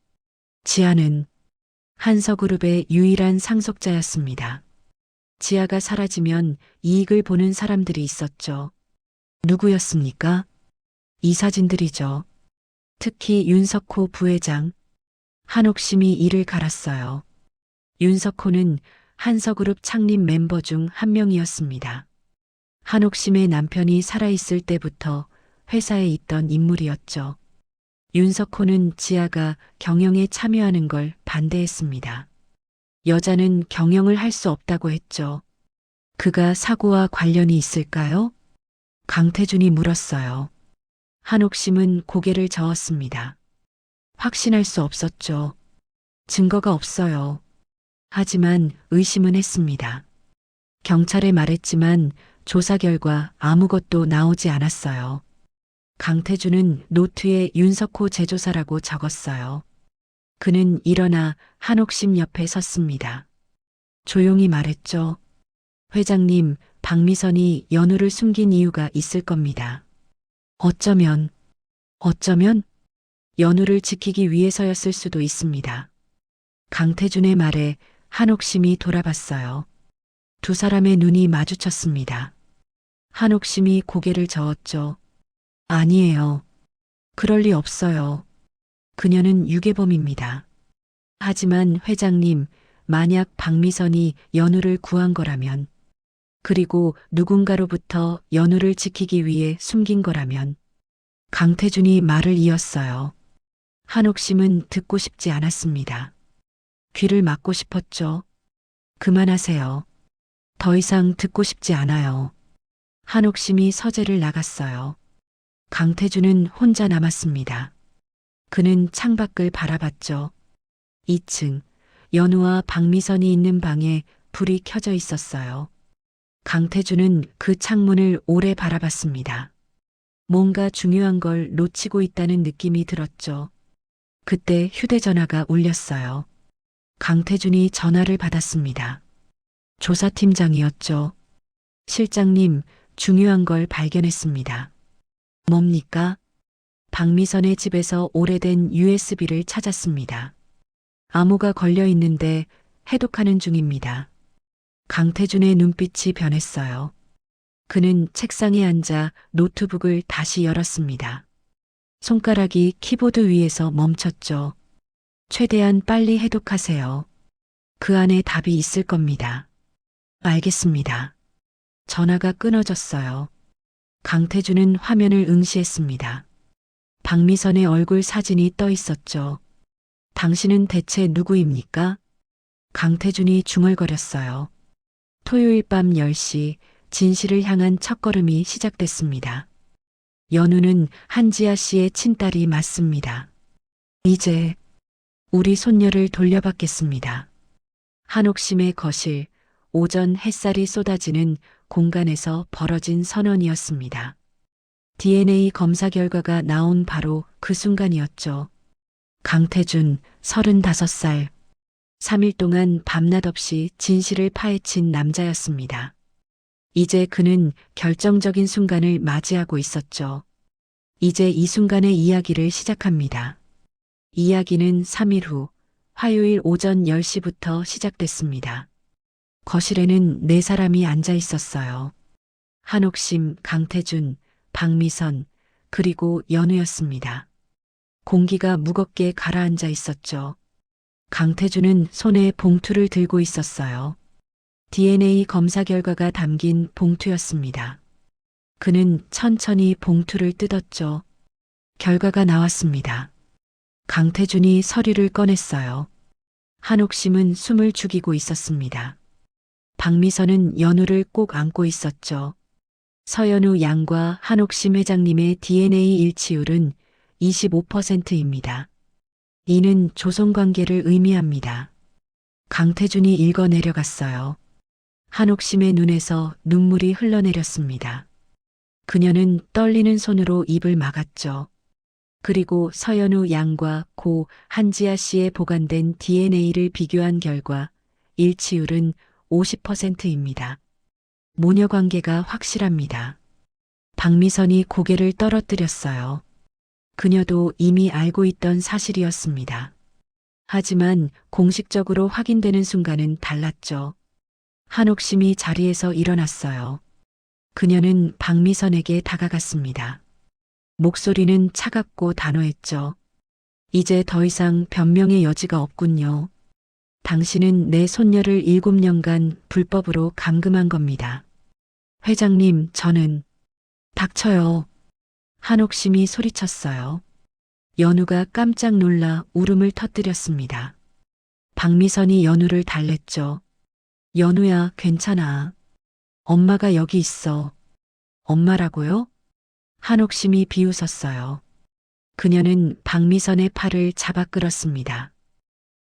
지아는 한서그룹의 유일한 상속자였습니다. 지아가 사라지면 이익을 보는 사람들이 있었죠. 누구였습니까? 이 사진들이죠. 특히 윤석호 부회장. 한옥심이 이를 갈았어요. 윤석호는 한서그룹 창립 멤버 중 한 명이었습니다. 한옥심의 남편이 살아있을 때부터 회사에 있던 인물이었죠. 윤석호는 지아가 경영에 참여하는 걸 반대했습니다. 여자는 경영을 할 수 없다고 했죠. 그가 사고와 관련이 있을까요? 강태준이 물었어요. 한옥심은 고개를 저었습니다. 확신할 수 없었죠. 증거가 없어요. 하지만 의심은 했습니다. 경찰에 말했지만 조사 결과 아무것도 나오지 않았어요. 강태준은 노트에 윤석호 재조사라고 적었어요. 그는 일어나 한옥심 옆에 섰습니다. 조용히 말했죠. 회장님, 박미선이 연우를 숨긴 이유가 있을 겁니다. 어쩌면 연우를 지키기 위해서였을 수도 있습니다. 강태준의 말에 한옥심이 돌아봤어요. 두 사람의 눈이 마주쳤습니다. 한옥심이 고개를 저었죠. 아니에요. 그럴 리 없어요. 그녀는 유괴범입니다. 하지만 회장님, 만약 박미선이 연우를 구한 거라면, 그리고 누군가로부터 연우를 지키기 위해 숨긴 거라면, 강태준이 말을 이었어요. 한옥심은 듣고 싶지 않았습니다. 귀를 막고 싶었죠. 그만하세요. 더 이상 듣고 싶지 않아요. 한옥심이 서재를 나갔어요. 강태준은 혼자 남았습니다. 그는 창밖을 바라봤죠. 2층, 연우와 박미선이 있는 방에 불이 켜져 있었어요. 강태준은 그 창문을 오래 바라봤습니다. 뭔가 중요한 걸 놓치고 있다는 느낌이 들었죠. 그때 휴대전화가 울렸어요. 강태준이 전화를 받았습니다. 조사팀장이었죠. 실장님, 중요한 걸 발견했습니다. 뭡니까? 박미선의 집에서 오래된 USB를 찾았습니다. 암호가 걸려 있는데 해독하는 중입니다. 강태준의 눈빛이 변했어요. 그는 책상에 앉아 노트북을 다시 열었습니다. 손가락이 키보드 위에서 멈췄죠. 최대한 빨리 해독하세요. 그 안에 답이 있을 겁니다. 알겠습니다. 전화가 끊어졌어요. 강태준은 화면을 응시했습니다. 박미선의 얼굴 사진이 떠 있었죠. 당신은 대체 누구입니까? 강태준이 중얼거렸어요. 토요일 밤 10시 진실을 향한 첫걸음이 시작됐습니다. 연우는 한지아 씨의 친딸이 맞습니다. 이제 우리 손녀를 돌려받겠습니다. 한옥심의 거실, 오전 햇살이 쏟아지는 공간에서 벌어진 선언이었습니다. DNA 검사 결과가 나온 바로 그 순간이었죠. 강태준, 35살. 3일 동안 밤낮 없이 진실을 파헤친 남자였습니다. 이제 그는 결정적인 순간을 맞이하고 있었죠. 이제 이 순간의 이야기를 시작합니다. 이야기는 3일 후 화요일 오전 10시부터 시작됐습니다. 거실에는 네 사람이 앉아 있었어요. 한옥심, 강태준, 박미선, 그리고 연우였습니다. 공기가 무겁게 가라앉아 있었죠. 강태준은 손에 봉투를 들고 있었어요. DNA 검사 결과가 담긴 봉투였습니다. 그는 천천히 봉투를 뜯었죠. 결과가 나왔습니다. 강태준이 서류를 꺼냈어요. 한옥심은 숨을 죽이고 있었습니다. 박미선은 연우를 꼭 안고 있었죠. 서연우 양과 한옥심 회장님의 DNA 일치율은 25%입니다. 이는 조성관계를 의미합니다. 강태준이 읽어 내려갔어요. 한옥심의 눈에서 눈물이 흘러내렸습니다. 그녀는 떨리는 손으로 입을 막았죠. 그리고 서연우 양과 고 한지아 씨의 보관된 DNA를 비교한 결과 일치율은 50%입니다. 모녀 관계가 확실합니다. 박미선이 고개를 떨어뜨렸어요. 그녀도 이미 알고 있던 사실이었습니다. 하지만 공식적으로 확인되는 순간은 달랐죠. 한옥심이 자리에서 일어났어요. 그녀는 박미선에게 다가갔습니다. 목소리는 차갑고 단호했죠. 이제 더 이상 변명의 여지가 없군요. 당신은 내 손녀를 7년간 불법으로 감금한 겁니다. 회장님, 저는 닥쳐요. 한옥심이 소리쳤어요. 연우가 깜짝 놀라 울음을 터뜨렸습니다. 박미선이 연우를 달랬죠. 연우야, 괜찮아. 엄마가 여기 있어. 엄마라고요? 한옥심이 비웃었어요. 그녀는 박미선의 팔을 잡아 끌었습니다.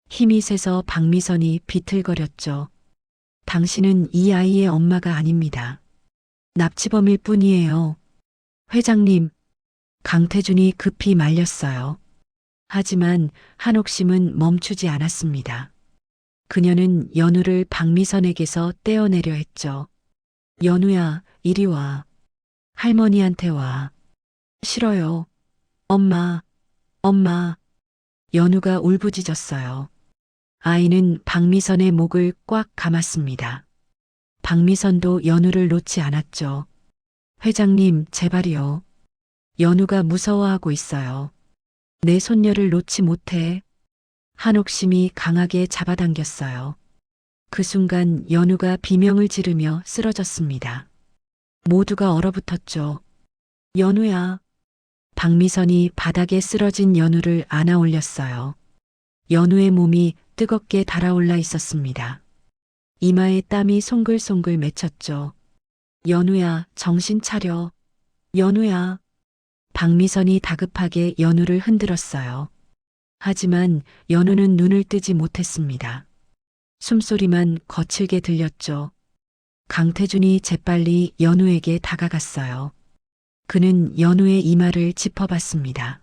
힘이 세서 박미선이 비틀거렸죠. 당신은 이 아이의 엄마가 아닙니다. 납치범일 뿐이에요. 회장님, 강태준이 급히 말렸어요. 하지만 한옥심은 멈추지 않았습니다. 그녀는 연우를 박미선에게서 떼어내려 했죠. 연우야, 이리 와. 할머니한테 와. 싫어요. 엄마, 엄마. 연우가 울부짖었어요. 아이는 박미선의 목을 꽉 감았습니다. 박미선도 연우를 놓지 않았죠. 회장님, 제발이요. 연우가 무서워하고 있어요. 내 손녀를 놓지 못해. 한옥심이 강하게 잡아당겼어요. 그 순간 연우가 비명을 지르며 쓰러졌습니다. 모두가 얼어붙었죠. 연우야. 박미선이 바닥에 쓰러진 연우를 안아 올렸어요. 연우의 몸이 뜨겁게 달아올라 있었습니다. 이마에 땀이 송글송글 맺혔죠. 연우야, 정신 차려. 연우야. 박미선이 다급하게 연우를 흔들었어요. 하지만 연우는 눈을 뜨지 못했습니다. 숨소리만 거칠게 들렸죠. 강태준이 재빨리 연우에게 다가갔어요. 그는 연우의 이마를 짚어봤습니다.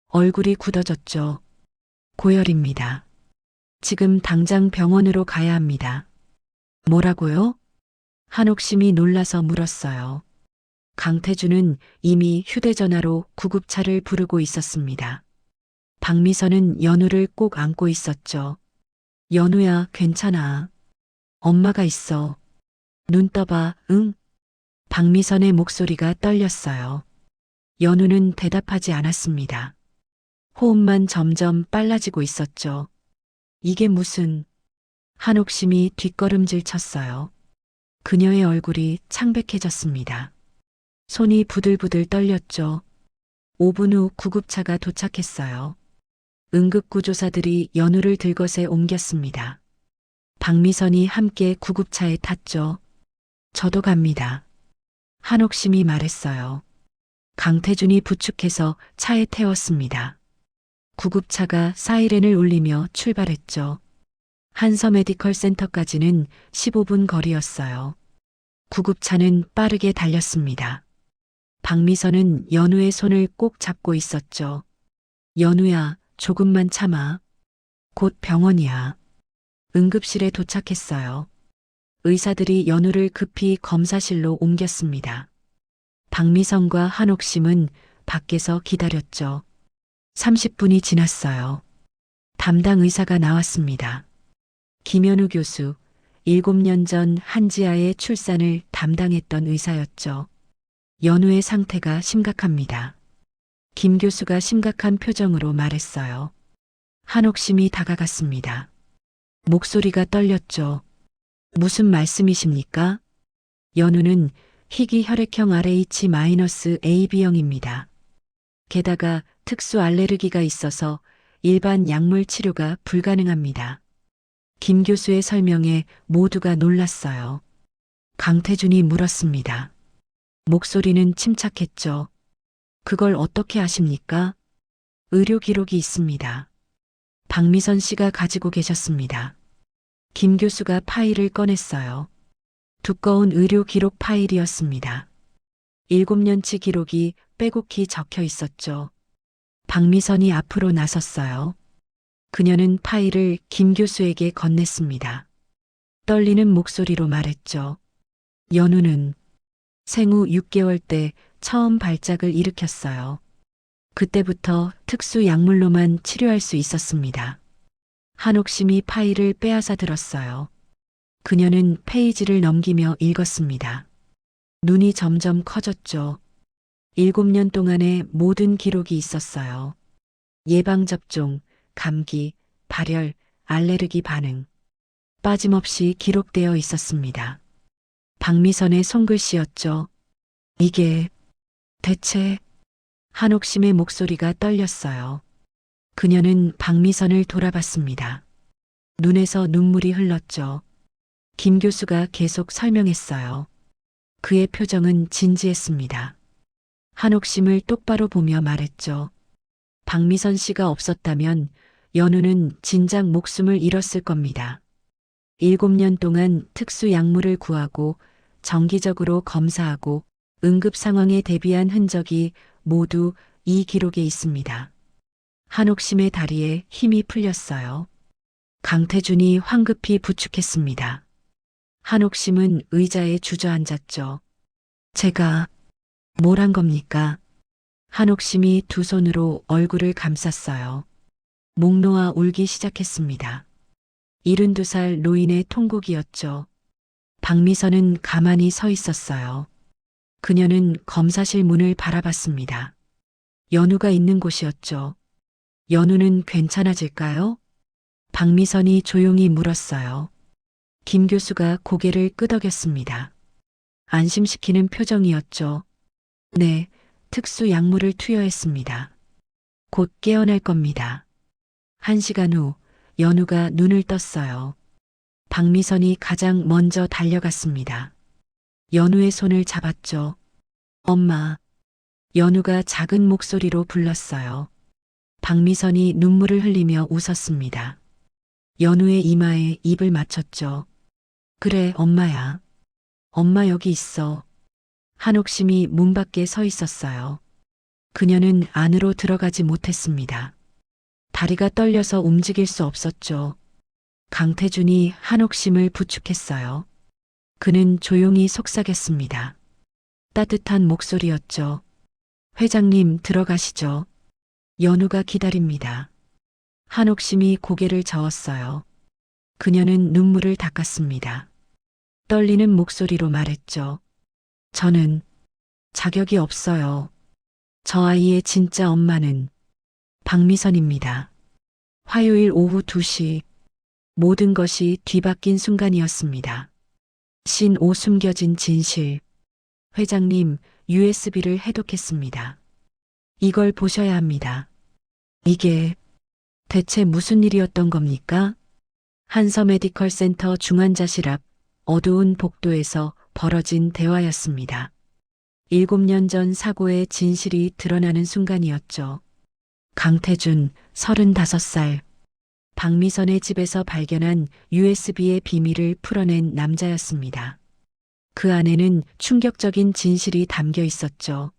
얼굴이 굳어졌죠. 고열입니다. 지금 당장 병원으로 가야 합니다. 뭐라고요? 한옥심이 놀라서 물었어요. 강태준은 이미 휴대전화로 구급차를 부르고 있었습니다. 박미선은 연우를 꼭 안고 있었죠. 연우야, 괜찮아. 엄마가 있어. 눈 떠봐, 응? 박미선의 목소리가 떨렸어요. 연우는 대답하지 않았습니다. 호흡만 점점 빨라지고 있었죠. 이게 무슨... 한옥심이 뒷걸음질 쳤어요. 그녀의 얼굴이 창백해졌습니다. 손이 부들부들 떨렸죠. 5분 후 구급차가 도착했어요. 응급구조사들이 연우를 들것에 옮겼습니다. 박미선이 함께 구급차에 탔죠. 저도 갑니다. 한옥심이 말했어요. 강태준이 부축해서 차에 태웠습니다. 구급차가 사이렌을 울리며 출발했죠. 한서 메디컬 센터까지는 15분 거리였어요. 구급차는 빠르게 달렸습니다. 박미선은 연우의 손을 꼭 잡고 있었죠. 연우야, 조금만 참아. 곧 병원이야. 응급실에 도착했어요. 의사들이 연우를 급히 검사실로 옮겼습니다. 박미선과 한옥심은 밖에서 기다렸죠. 30분이 지났어요. 담당 의사가 나왔습니다. 김현우 교수, 7년 전 한지아의 출산을 담당했던 의사였죠. 연우의 상태가 심각합니다. 김 교수가 심각한 표정으로 말했어요. 한옥심이 다가갔습니다. 목소리가 떨렸죠. 무슨 말씀이십니까? 연우는 희귀 혈액형 RH-AB형입니다. 게다가 특수 알레르기가 있어서 일반 약물 치료가 불가능합니다. 김 교수의 설명에 모두가 놀랐어요. 강태준이 물었습니다. 목소리는 침착했죠. 그걸 어떻게 아십니까? 의료 기록이 있습니다. 박미선 씨가 가지고 계셨습니다. 김 교수가 파일을 꺼냈어요. 두꺼운 의료 기록 파일이었습니다. 7년치 기록이 빼곡히 적혀 있었죠. 박미선이 앞으로 나섰어요. 그녀는 파일을 김 교수에게 건넸습니다. 떨리는 목소리로 말했죠. 연우는 생후 6개월 때 처음 발작을 일으켰어요. 그때부터 특수 약물로만 치료할 수 있었습니다. 한옥심이 파일을 빼앗아 들었어요. 그녀는 페이지를 넘기며 읽었습니다. 눈이 점점 커졌죠. 7년 동안의 모든 기록이 있었어요. 예방접종, 감기, 발열, 알레르기 반응. 빠짐없이 기록되어 있었습니다. 박미선의 손글씨였죠. 이게 대체... 한옥심의 목소리가 떨렸어요. 그녀는 박미선을 돌아봤습니다. 눈에서 눈물이 흘렀죠. 김 교수가 계속 설명했어요. 그의 표정은 진지했습니다. 한옥심을 똑바로 보며 말했죠. 박미선 씨가 없었다면 연우는 진작 목숨을 잃었을 겁니다. 7년 동안 특수 약물을 구하고 정기적으로 검사하고 응급 상황에 대비한 흔적이 모두 이 기록에 있습니다. 한옥심의 다리에 힘이 풀렸어요. 강태준이 황급히 부축했습니다. 한옥심은 의자에 주저앉았죠. 제가 뭘 한 겁니까? 한옥심이 두 손으로 얼굴을 감쌌어요. 목 놓아 울기 시작했습니다. 72살 노인의 통곡이었죠. 박미선은 가만히 서 있었어요. 그녀는 검사실 문을 바라봤습니다. 연우가 있는 곳이었죠. 연우는 괜찮아질까요? 박미선이 조용히 물었어요. 김 교수가 고개를 끄덕였습니다. 안심시키는 표정이었죠. 네, 특수 약물을 투여했습니다. 곧 깨어날 겁니다. 1시간 후 연우가 눈을 떴어요. 박미선이 가장 먼저 달려갔습니다. 연우의 손을 잡았죠. 엄마. 연우가 작은 목소리로 불렀어요. 박미선이 눈물을 흘리며 웃었습니다. 연우의 이마에 입을 맞췄죠. 그래, 엄마야. 엄마 여기 있어. 한옥심이 문 밖에 서 있었어요. 그녀는 안으로 들어가지 못했습니다. 다리가 떨려서 움직일 수 없었죠. 강태준이 한옥심을 부축했어요. 그는 조용히 속삭였습니다. 따뜻한 목소리였죠. 회장님 들어가시죠. 연우가 기다립니다. 한옥심이 고개를 저었어요. 그녀는 눈물을 닦았습니다. 떨리는 목소리로 말했죠. 저는 자격이 없어요. 저 아이의 진짜 엄마는 박미선입니다. 화요일 오후 2시 모든 것이 뒤바뀐 순간이었습니다. 신5 숨겨진 진실. 회장님, USB를 해독했습니다. 이걸 보셔야 합니다. 이게 대체 무슨 일이었던 겁니까? 한서 메디컬 센터 중환자실 앞 어두운 복도에서 벌어진 대화였습니다. 7년 전 사고의 진실이 드러나는 순간이었죠. 강태준, 35살. 박미선의 집에서 발견한 USB의 비밀을 풀어낸 남자였습니다. 그 안에는 충격적인 진실이 담겨 있었죠.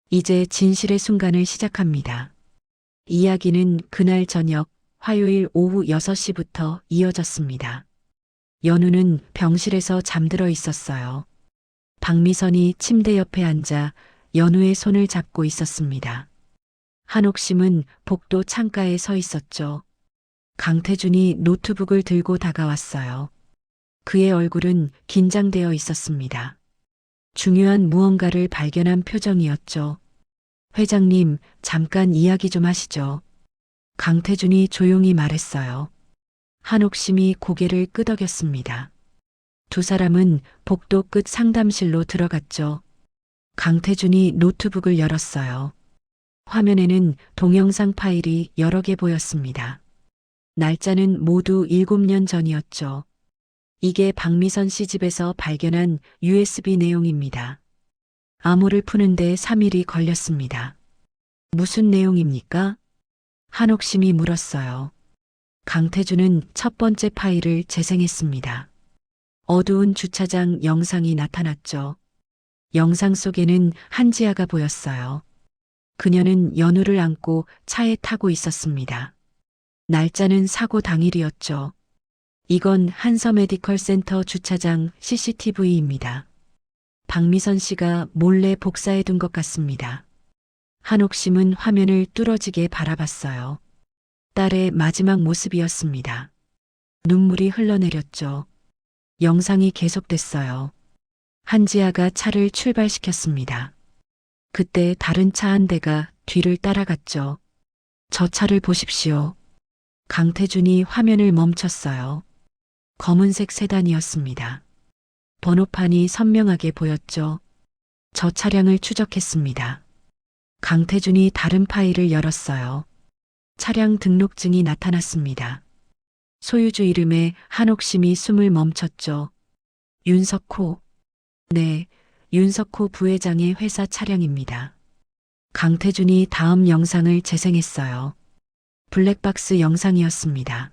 이제 진실의 순간을 시작합니다. 이야기는 그날 저녁 화요일 오후 6시부터 이어졌습니다. 연우는 병실에서 잠들어 있었어요. 박미선이 침대 옆에 앉아 연우의 손을 잡고 있었습니다. 한옥심은 복도 창가에 서 있었죠. 강태준이 노트북을 들고 다가왔어요. 그의 얼굴은 긴장되어 있었습니다. 중요한 무언가를 발견한 표정이었죠. 회장님, 잠깐 이야기 좀 하시죠. 강태준이 조용히 말했어요. 한옥심이 고개를 끄덕였습니다. 두 사람은 복도 끝 상담실로 들어갔죠. 강태준이 노트북을 열었어요. 화면에는 동영상 파일이 여러 개 보였습니다. 날짜는 모두 7년 전이었죠. 이게 박미선 씨 집에서 발견한 USB 내용입니다. 암호를 푸는데 3일이 걸렸습니다. 무슨 내용입니까? 한옥심이 물었어요. 강태준은 첫 번째 파일을 재생했습니다. 어두운 주차장 영상이 나타났죠. 영상 속에는 한지아가 보였어요. 그녀는 연우를 안고 차에 타고 있었습니다. 날짜는 사고 당일이었죠. 이건 한서 메디컬 센터 주차장 CCTV입니다. 박미선 씨가 몰래 복사해 둔 것 같습니다. 한옥심은 화면을 뚫어지게 바라봤어요. 딸의 마지막 모습이었습니다. 눈물이 흘러내렸죠. 영상이 계속됐어요. 한지아가 차를 출발시켰습니다. 그때 다른 차 한 대가 뒤를 따라갔죠. 저 차를 보십시오. 강태준이 화면을 멈췄어요. 검은색 세단이었습니다. 번호판이 선명하게 보였죠. 저 차량을 추적했습니다. 강태준이 다른 파일을 열었어요. 차량 등록증이 나타났습니다. 소유주 이름에 한옥심이 숨을 멈췄죠. 윤석호. 네, 윤석호 부회장의 회사 차량입니다. 강태준이 다음 영상을 재생했어요. 블랙박스 영상이었습니다.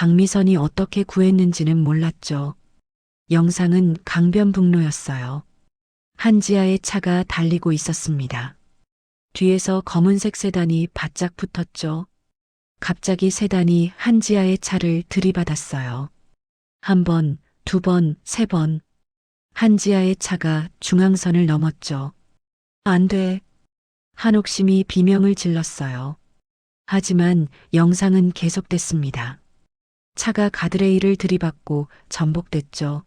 박미선이 어떻게 구했는지는 몰랐죠. 영상은 강변북로였어요. 한지아의 차가 달리고 있었습니다. 뒤에서 검은색 세단이 바짝 붙었죠. 갑자기 세단이 한지아의 차를 들이받았어요. 한 번, 두 번, 세 번. 한지아의 차가 중앙선을 넘었죠. 안 돼. 한옥심이 비명을 질렀어요. 하지만 영상은 계속됐습니다. 차가 가드레일을 들이받고 전복됐죠.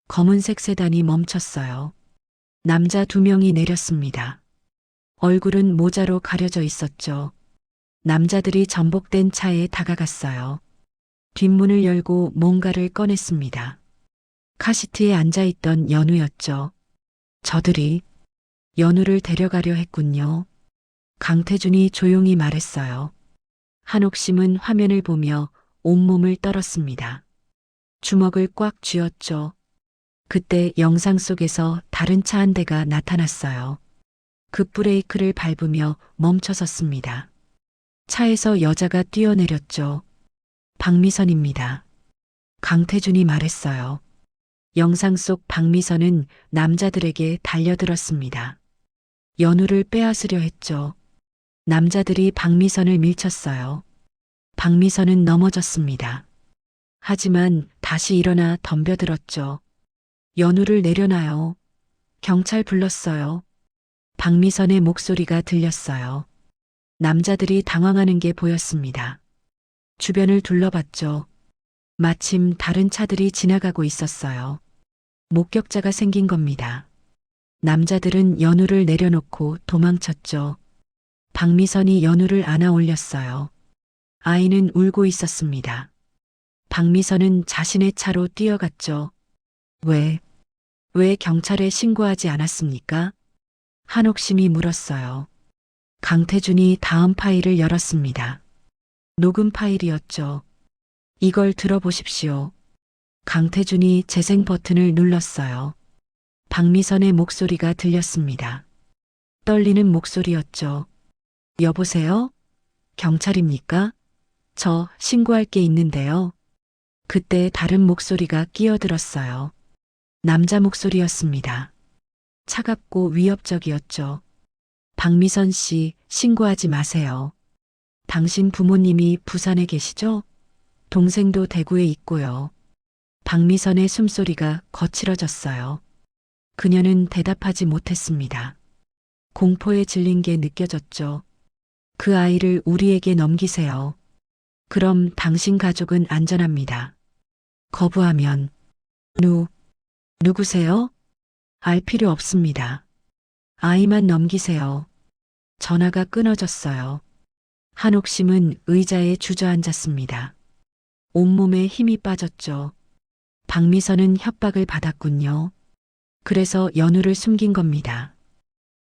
검은색 세단이 멈췄어요. 남자 2명이 내렸습니다. 얼굴은 모자로 가려져 있었죠. 남자들이 전복된 차에 다가갔어요. 뒷문을 열고 뭔가를 꺼냈습니다. 카시트에 앉아있던 연우였죠. 저들이 연우를 데려가려 했군요. 강태준이 조용히 말했어요. 한옥심은 화면을 보며 온몸을 떨었습니다. 주먹을 꽉 쥐었죠. 그때 영상 속에서 다른 차 한 대가 나타났어요. 급브레이크를 밟으며 멈춰섰습니다. 차에서 여자가 뛰어내렸죠. 박미선입니다. 강태준이 말했어요. 영상 속 박미선은 남자들에게 달려들었습니다. 연우를 빼앗으려 했죠. 남자들이 박미선을 밀쳤어요. 박미선은 넘어졌습니다. 하지만 다시 일어나 덤벼들었죠. 연우를 내려놔요. 경찰 불렀어요. 박미선의 목소리가 들렸어요. 남자들이 당황하는 게 보였습니다. 주변을 둘러봤죠. 마침 다른 차들이 지나가고 있었어요. 목격자가 생긴 겁니다. 남자들은 연우를 내려놓고 도망쳤죠. 박미선이 연우를 안아 올렸어요. 아이는 울고 있었습니다. 박미선은 자신의 차로 뛰어갔죠. 왜 경찰에 신고하지 않았습니까? 한옥심이 물었어요. 강태준이 다음 파일을 열었습니다. 녹음 파일이었죠. 이걸 들어보십시오. 강태준이 재생 버튼을 눌렀어요. 박미선의 목소리가 들렸습니다. 떨리는 목소리였죠. 여보세요? 경찰입니까? 저 신고할 게 있는데요. 그때 다른 목소리가 끼어들었어요. 남자 목소리였습니다. 차갑고 위협적이었죠. 박미선 씨, 신고하지 마세요. 당신 부모님이 부산에 계시죠? 동생도 대구에 있고요. 박미선의 숨소리가 거칠어졌어요. 그녀는 대답하지 못했습니다. 공포에 질린 게 느껴졌죠. 그 아이를 우리에게 넘기세요. 그럼 당신 가족은 안전합니다. 거부하면 누구세요? 알 필요 없습니다. 아이만 넘기세요. 전화가 끊어졌어요. 한옥심은 의자에 주저앉았습니다. 온몸에 힘이 빠졌죠. 박미선은 협박을 받았군요. 그래서 연우를 숨긴 겁니다.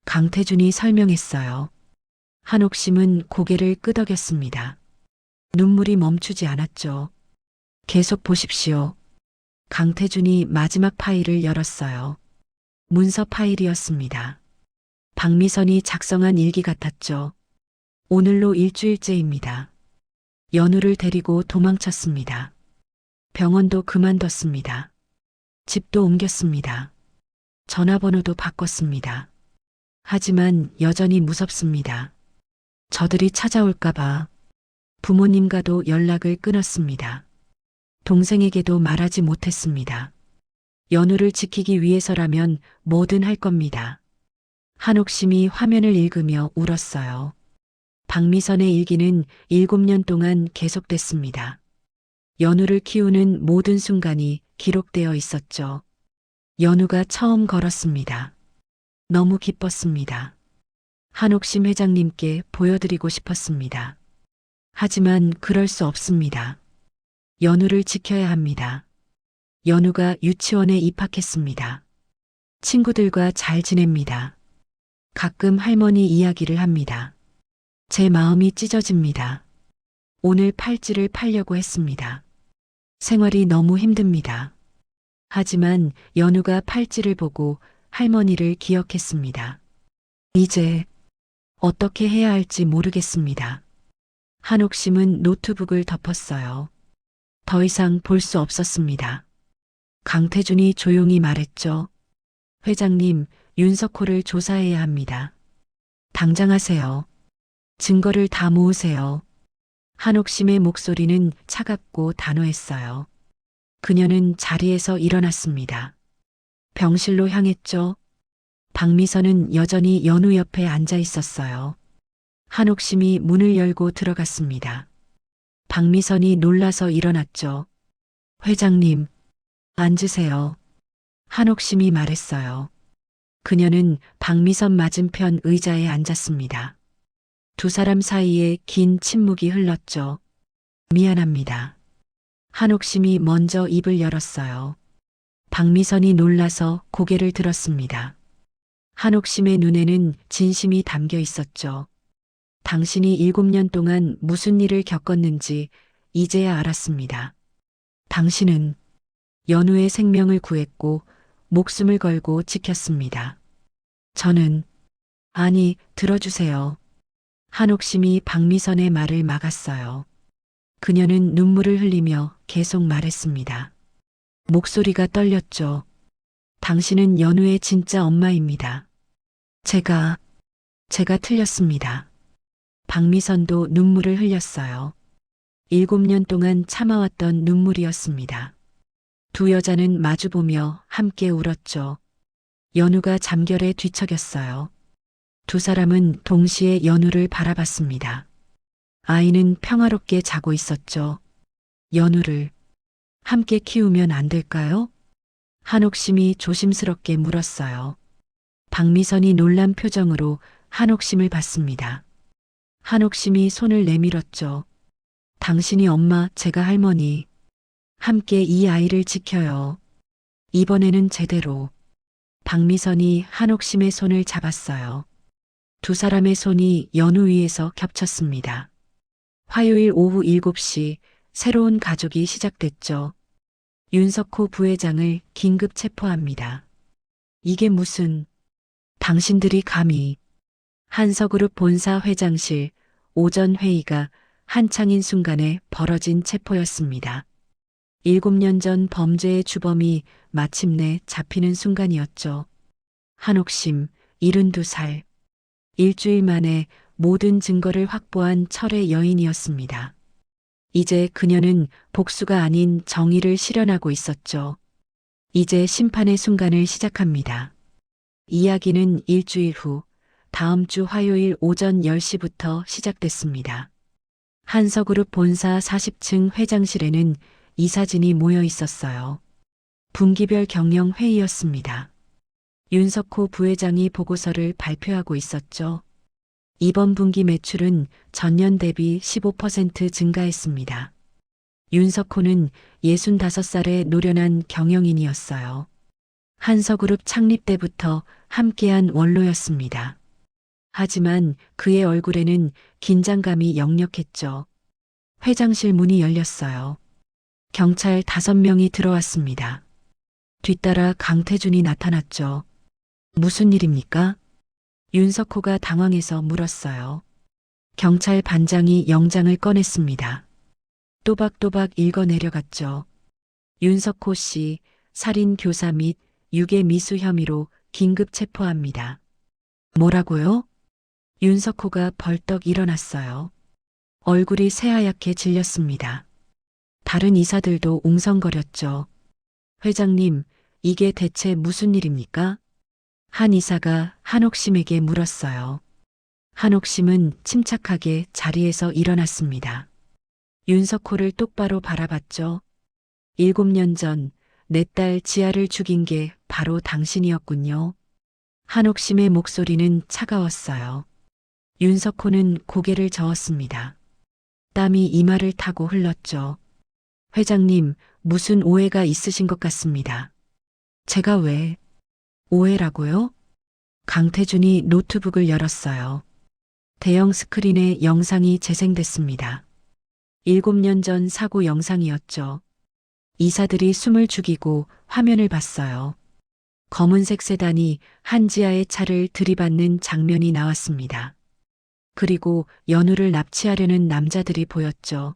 강태준이 설명했어요. 한옥심은 고개를 끄덕였습니다. 눈물이 멈추지 않았죠. 계속 보십시오. 강태준이 마지막 파일을 열었어요. 문서 파일이었습니다. 박미선이 작성한 일기 같았죠. 오늘로 일주일째입니다. 연우를 데리고 도망쳤습니다. 병원도 그만뒀습니다. 집도 옮겼습니다. 전화번호도 바꿨습니다. 하지만 여전히 무섭습니다. 저들이 찾아올까봐 부모님과도 연락을 끊었습니다. 동생에게도 말하지 못했습니다. 연우를 지키기 위해서라면 뭐든 할 겁니다. 한옥심이 화면을 읽으며 울었어요. 박미선의 일기는 7년 동안 계속됐습니다. 연우를 키우는 모든 순간이 기록되어 있었죠. 연우가 처음 걸었습니다. 너무 기뻤습니다. 한옥심 회장님께 보여드리고 싶었습니다. 하지만 그럴 수 없습니다. 연우를 지켜야 합니다. 연우가 유치원에 입학했습니다. 친구들과 잘 지냅니다. 가끔 할머니 이야기를 합니다. 제 마음이 찢어집니다. 오늘 팔찌를 팔려고 했습니다. 생활이 너무 힘듭니다. 하지만 연우가 팔찌를 보고 할머니를 기억했습니다. 이제 어떻게 해야 할지 모르겠습니다. 한옥심은 노트북을 덮었어요. 더 이상 볼 수 없었습니다. 강태준이 조용히 말했죠. 회장님, 윤석호를 조사해야 합니다. 당장 하세요. 증거를 다 모으세요. 한옥심의 목소리는 차갑고 단호했어요. 그녀는 자리에서 일어났습니다. 병실로 향했죠. 박미선은 여전히 연우 옆에 앉아 있었어요. 한옥심이 문을 열고 들어갔습니다. 박미선이 놀라서 일어났죠. 회장님, 앉으세요. 한옥심이 말했어요. 그녀는 박미선 맞은편 의자에 앉았습니다. 두 사람 사이에 긴 침묵이 흘렀죠. 미안합니다. 한옥심이 먼저 입을 열었어요. 박미선이 놀라서 고개를 들었습니다. 한옥심의 눈에는 진심이 담겨 있었죠. 당신이 7년 동안 무슨 일을 겪었는지 이제야 알았습니다. 당신은 연우의 생명을 구했고 목숨을 걸고 지켰습니다. 저는, 아니, 들어주세요. 한옥심이 박미선의 말을 막았어요. 그녀는 눈물을 흘리며 계속 말했습니다. 목소리가 떨렸죠. 당신은 연우의 진짜 엄마입니다. 제가 틀렸습니다. 박미선도 눈물을 흘렸어요. 7년 동안 참아왔던 눈물이었습니다. 두 여자는 마주보며 함께 울었죠. 연우가 잠결에 뒤척였어요. 두 사람은 동시에 연우를 바라봤습니다. 아이는 평화롭게 자고 있었죠. 연우를 함께 키우면 안 될까요? 한옥심이 조심스럽게 물었어요. 박미선이 놀란 표정으로 한옥심을 봤습니다. 한옥심이 손을 내밀었죠. 당신이 엄마, 제가 할머니. 함께 이 아이를 지켜요. 이번에는 제대로. 박미선이 한옥심의 손을 잡았어요. 두 사람의 손이 연우 위에서 겹쳤습니다. 화요일 오후 7시 새로운 가족이 시작됐죠. 윤석호 부회장을 긴급 체포합니다. 이게 무슨, 당신들이 감히. 한서그룹 본사 회장실 오전 회의가 한창인 순간에 벌어진 체포였습니다. 7년 전 범죄의 주범이 마침내 잡히는 순간이었죠. 한옥심, 72살. 일주일 만에 모든 증거를 확보한 철의 여인이었습니다. 이제 그녀는 복수가 아닌 정의를 실현하고 있었죠. 이제 심판의 순간을 시작합니다. 이야기는 일주일 후 다음 주 화요일 오전 10시부터 시작됐습니다. 한서그룹 본사 40층 회장실에는 이사진이 모여 있었어요. 분기별 경영 회의였습니다. 윤석호 부회장이 보고서를 발표하고 있었죠. 이번 분기 매출은 전년 대비 15% 증가했습니다. 윤석호는 65살의 노련한 경영인이었어요. 한서그룹 창립 때부터 함께한 원로였습니다. 하지만 그의 얼굴에는 긴장감이 역력했죠. 회장실 문이 열렸어요. 경찰 5명이 들어왔습니다. 뒤따라 강태준이 나타났죠. 무슨 일입니까? 윤석호가 당황해서 물었어요. 경찰 반장이 영장을 꺼냈습니다. 또박또박 읽어 내려갔죠. 윤석호 씨 살인 교사 및 유괴 미수 혐의로 긴급 체포합니다. 뭐라고요? 윤석호가 벌떡 일어났어요. 얼굴이 새하얗게 질렸습니다. 다른 이사들도 웅성거렸죠. 회장님, 이게 대체 무슨 일입니까? 한 이사가 한옥심에게 물었어요. 한옥심은 침착하게 자리에서 일어났습니다. 윤석호를 똑바로 바라봤죠. 7년 전 내 딸 지아를 죽인 게 바로 당신이었군요. 한옥심의 목소리는 차가웠어요. 윤석호는 고개를 저었습니다. 땀이 이마를 타고 흘렀죠. 회장님, 무슨 오해가 있으신 것 같습니다. 제가 왜? 오해라고요? 강태준이 노트북을 열었어요. 대형 스크린에 영상이 재생됐습니다. 7년 전 사고 영상이었죠. 이사들이 숨을 죽이고 화면을 봤어요. 검은색 세단이 한지아의 차를 들이받는 장면이 나왔습니다. 그리고 연우를 납치하려는 남자들이 보였죠.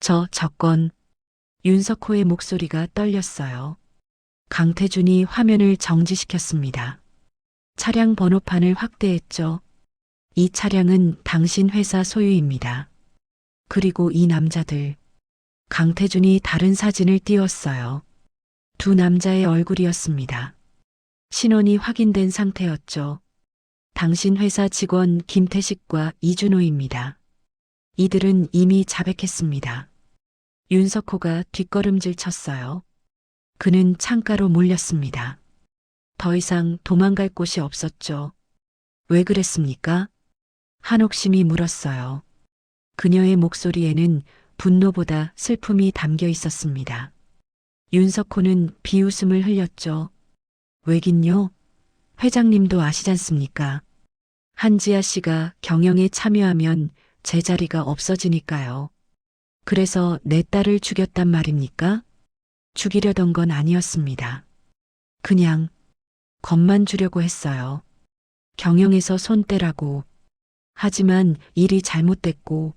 저 건 윤석호의 목소리가 떨렸어요. 강태준이 화면을 정지시켰습니다. 차량 번호판을 확대했죠. 이 차량은 당신 회사 소유입니다. 그리고 이 남자들. 강태준이 다른 사진을 띄웠어요. 두 남자의 얼굴이었습니다. 신원이 확인된 상태였죠. 당신 회사 직원 김태식과 이준호입니다. 이들은 이미 자백했습니다. 윤석호가 뒷걸음질 쳤어요. 그는 창가로 몰렸습니다. 더 이상 도망갈 곳이 없었죠. 왜 그랬습니까? 한옥심이 물었어요. 그녀의 목소리에는 분노보다 슬픔이 담겨 있었습니다. 윤석호는 비웃음을 흘렸죠. 왜긴요? 회장님도 아시잖습니까? 한지아 씨가 경영에 참여하면 제 자리가 없어지니까요. 그래서 내 딸을 죽였단 말입니까? 죽이려던 건 아니었습니다. 그냥 겁만 주려고 했어요. 경영에서 손 떼라고. 하지만 일이 잘못됐고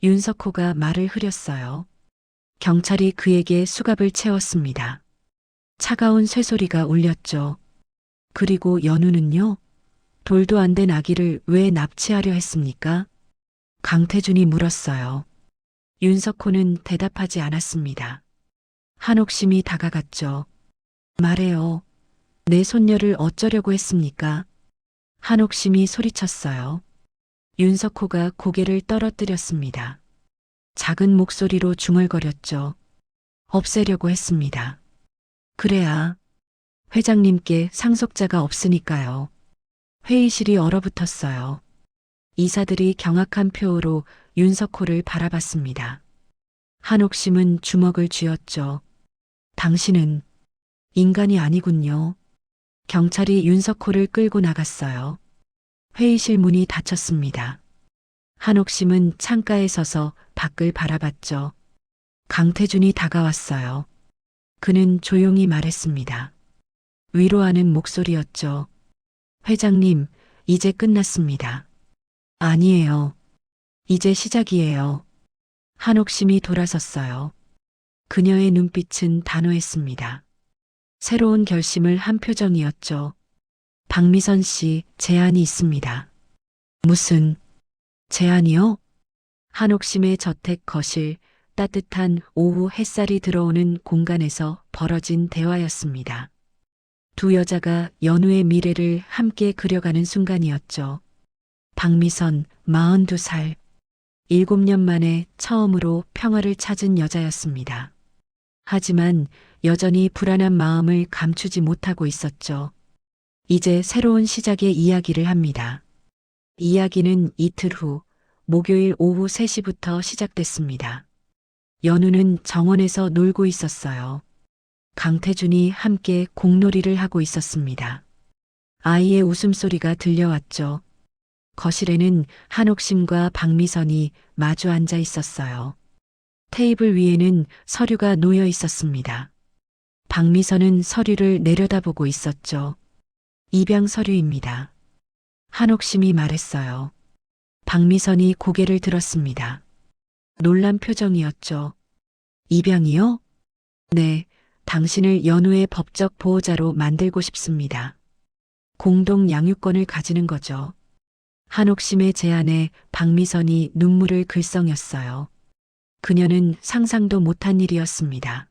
윤석호가 말을 흐렸어요. 경찰이 그에게 수갑을 채웠습니다. 차가운 쇠소리가 울렸죠. 그리고 연우는요? 돌도 안 된 아기를 왜 납치하려 했습니까? 강태준이 물었어요. 윤석호는 대답하지 않았습니다. 한옥심이 다가갔죠. 말해요. 내 손녀를 어쩌려고 했습니까? 한옥심이 소리쳤어요. 윤석호가 고개를 떨어뜨렸습니다. 작은 목소리로 중얼거렸죠. 없애려고 했습니다. 그래야 회장님께 상속자가 없으니까요. 회의실이 얼어붙었어요. 이사들이 경악한 표호로 윤석호를 바라봤습니다. 한옥심은 주먹을 쥐었죠. 당신은 인간이 아니군요. 경찰이 윤석호를 끌고 나갔어요. 회의실 문이 닫혔습니다. 한옥심은 창가에 서서 밖을 바라봤죠. 강태준이 다가왔어요. 그는 조용히 말했습니다. 위로하는 목소리였죠. 회장님, 이제 끝났습니다. 아니에요. 이제 시작이에요. 한옥심이 돌아섰어요. 그녀의 눈빛은 단호했습니다. 새로운 결심을 한 표정이었죠. 박미선 씨, 제안이 있습니다. 무슨 제안이요? 한옥심의 저택 거실, 따뜻한 오후 햇살이 들어오는 공간에서 벌어진 대화였습니다. 두 여자가 연우의 미래를 함께 그려가는 순간이었죠. 박미선, 42살. 7년 만에 처음으로 평화를 찾은 여자였습니다. 하지만 여전히 불안한 마음을 감추지 못하고 있었죠. 이제 새로운 시작의 이야기를 합니다. 이야기는 이틀 후 목요일 오후 3시부터 시작됐습니다. 연우는 정원에서 놀고 있었어요. 강태준이 함께 공놀이를 하고 있었습니다. 아이의 웃음소리가 들려왔죠. 거실에는 한옥심과 박미선이 마주 앉아 있었어요. 테이블 위에는 서류가 놓여 있었습니다. 박미선은 서류를 내려다보고 있었죠. 입양 서류입니다. 한옥심이 말했어요. 박미선이 고개를 들었습니다. 놀란 표정이었죠. 입양이요? 네, 당신을 연우의 법적 보호자로 만들고 싶습니다. 공동 양육권을 가지는 거죠. 한옥심의 제안에 박미선이 눈물을 글썽였어요. 그녀는 상상도 못한 일이었습니다.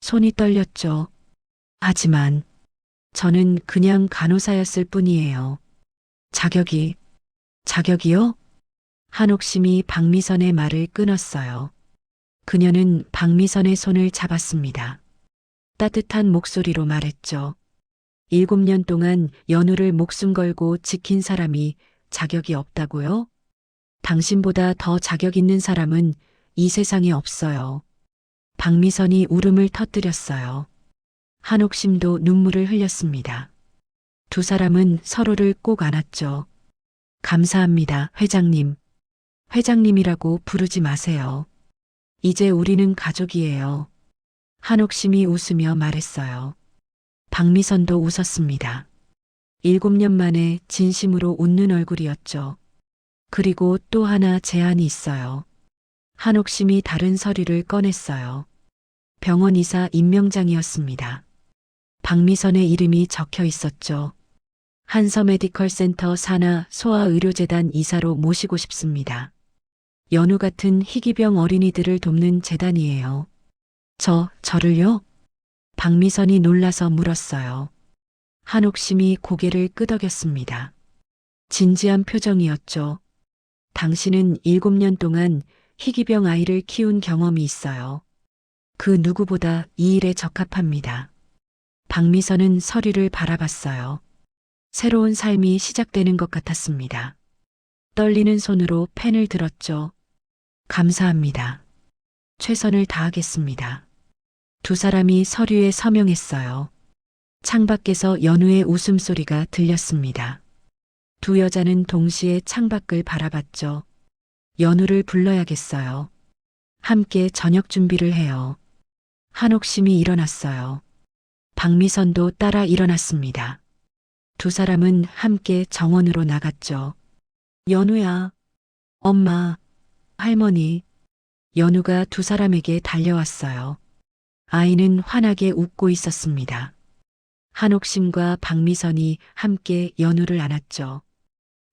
손이 떨렸죠. 하지만 저는 그냥 간호사였을 뿐이에요. 자격이요? 한옥심이 박미선의 말을 끊었어요. 그녀는 박미선의 손을 잡았습니다. 따뜻한 목소리로 말했죠. 7년 동안 연우를 목숨 걸고 지킨 사람이 자격이 없다고요? 당신보다 더 자격 있는 사람은 이 세상에 없어요. 박미선이 울음을 터뜨렸어요. 한옥심도 눈물을 흘렸습니다. 두 사람은 서로를 꼭 안았죠. 감사합니다, 회장님. 회장님이라고 부르지 마세요. 이제 우리는 가족이에요. 한옥심이 웃으며 말했어요. 박미선도 웃었습니다. 7년 만에 진심으로 웃는 얼굴이었죠. 그리고 또 하나 제안이 있어요. 한옥심이 다른 서류를 꺼냈어요. 병원 의사 임명장이었습니다. 박미선의 이름이 적혀 있었죠. 한서메디컬센터 산하 소아의료재단 이사로 모시고 싶습니다. 연우 같은 희귀병 어린이들을 돕는 재단이에요. 저를요? 박미선이 놀라서 물었어요. 한옥심이 고개를 끄덕였습니다. 진지한 표정이었죠. 당신은 7년 동안 희귀병 아이를 키운 경험이 있어요. 그 누구보다 이 일에 적합합니다. 박미선은 서류를 바라봤어요. 새로운 삶이 시작되는 것 같았습니다. 떨리는 손으로 펜을 들었죠. 감사합니다. 최선을 다하겠습니다. 두 사람이 서류에 서명했어요. 창밖에서 연우의 웃음소리가 들렸습니다. 두 여자는 동시에 창밖을 바라봤죠. 연우를 불러야겠어요. 함께 저녁 준비를 해요. 한옥심이 일어났어요. 박미선도 따라 일어났습니다. 두 사람은 함께 정원으로 나갔죠. 연우야, 엄마, 할머니. 연우가 두 사람에게 달려왔어요. 아이는 환하게 웃고 있었습니다. 한옥심과 박미선이 함께 연우를 안았죠.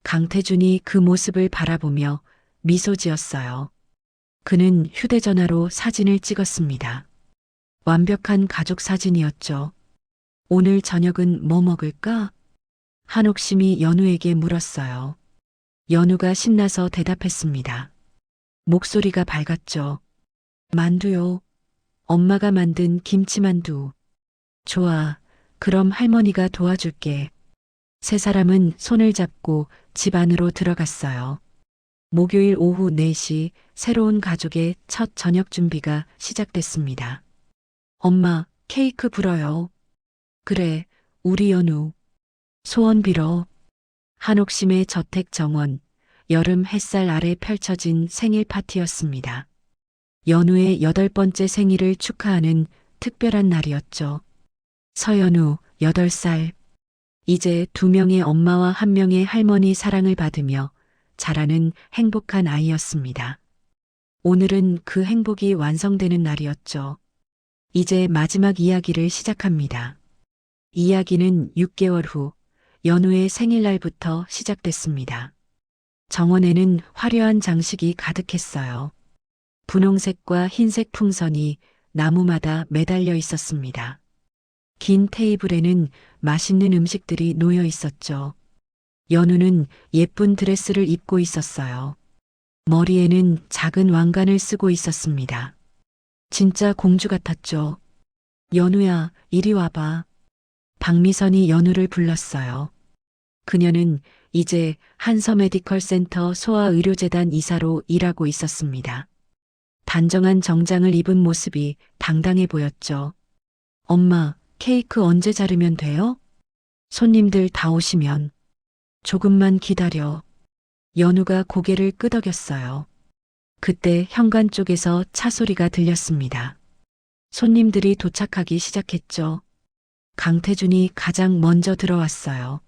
강태준이 그 모습을 바라보며 미소 지었어요. 그는 휴대전화로 사진을 찍었습니다. 완벽한 가족 사진이었죠. 오늘 저녁은 뭐 먹을까? 한옥심이 연우에게 물었어요. 연우가 신나서 대답했습니다. 목소리가 밝았죠. 만두요. 엄마가 만든 김치만두. 좋아. 그럼 할머니가 도와줄게. 세 사람은 손을 잡고 집 안으로 들어갔어요. 목요일 오후 4시 새로운 가족의 첫 저녁 준비가 시작됐습니다. 엄마, 케이크 불어요. 그래, 우리 연우. 소원 빌어. 한옥심의 저택 정원, 여름 햇살 아래 펼쳐진 생일 파티였습니다. 연우의 8번째 생일을 축하하는 특별한 날이었죠. 서연우, 8살. 이제 2명의 엄마와 1명의 할머니 사랑을 받으며 자라는 행복한 아이였습니다. 오늘은 그 행복이 완성되는 날이었죠. 이제 마지막 이야기를 시작합니다. 이야기는 6개월 후 연우의 생일날부터 시작됐습니다. 정원에는 화려한 장식이 가득했어요. 분홍색과 흰색 풍선이 나무마다 매달려 있었습니다. 긴 테이블에는 맛있는 음식들이 놓여 있었죠. 연우는 예쁜 드레스를 입고 있었어요. 머리에는 작은 왕관을 쓰고 있었습니다. 진짜 공주 같았죠. 연우야, 이리 와봐. 박미선이 연우를 불렀어요. 그녀는 이제 한서메디컬센터 소아의료재단 이사로 일하고 있었습니다. 단정한 정장을 입은 모습이 당당해 보였죠. 엄마, 케이크 언제 자르면 돼요? 손님들 다 오시면. 조금만 기다려. 연우가 고개를 끄덕였어요. 그때 현관 쪽에서 차 소리가 들렸습니다. 손님들이 도착하기 시작했죠. 강태준이 가장 먼저 들어왔어요.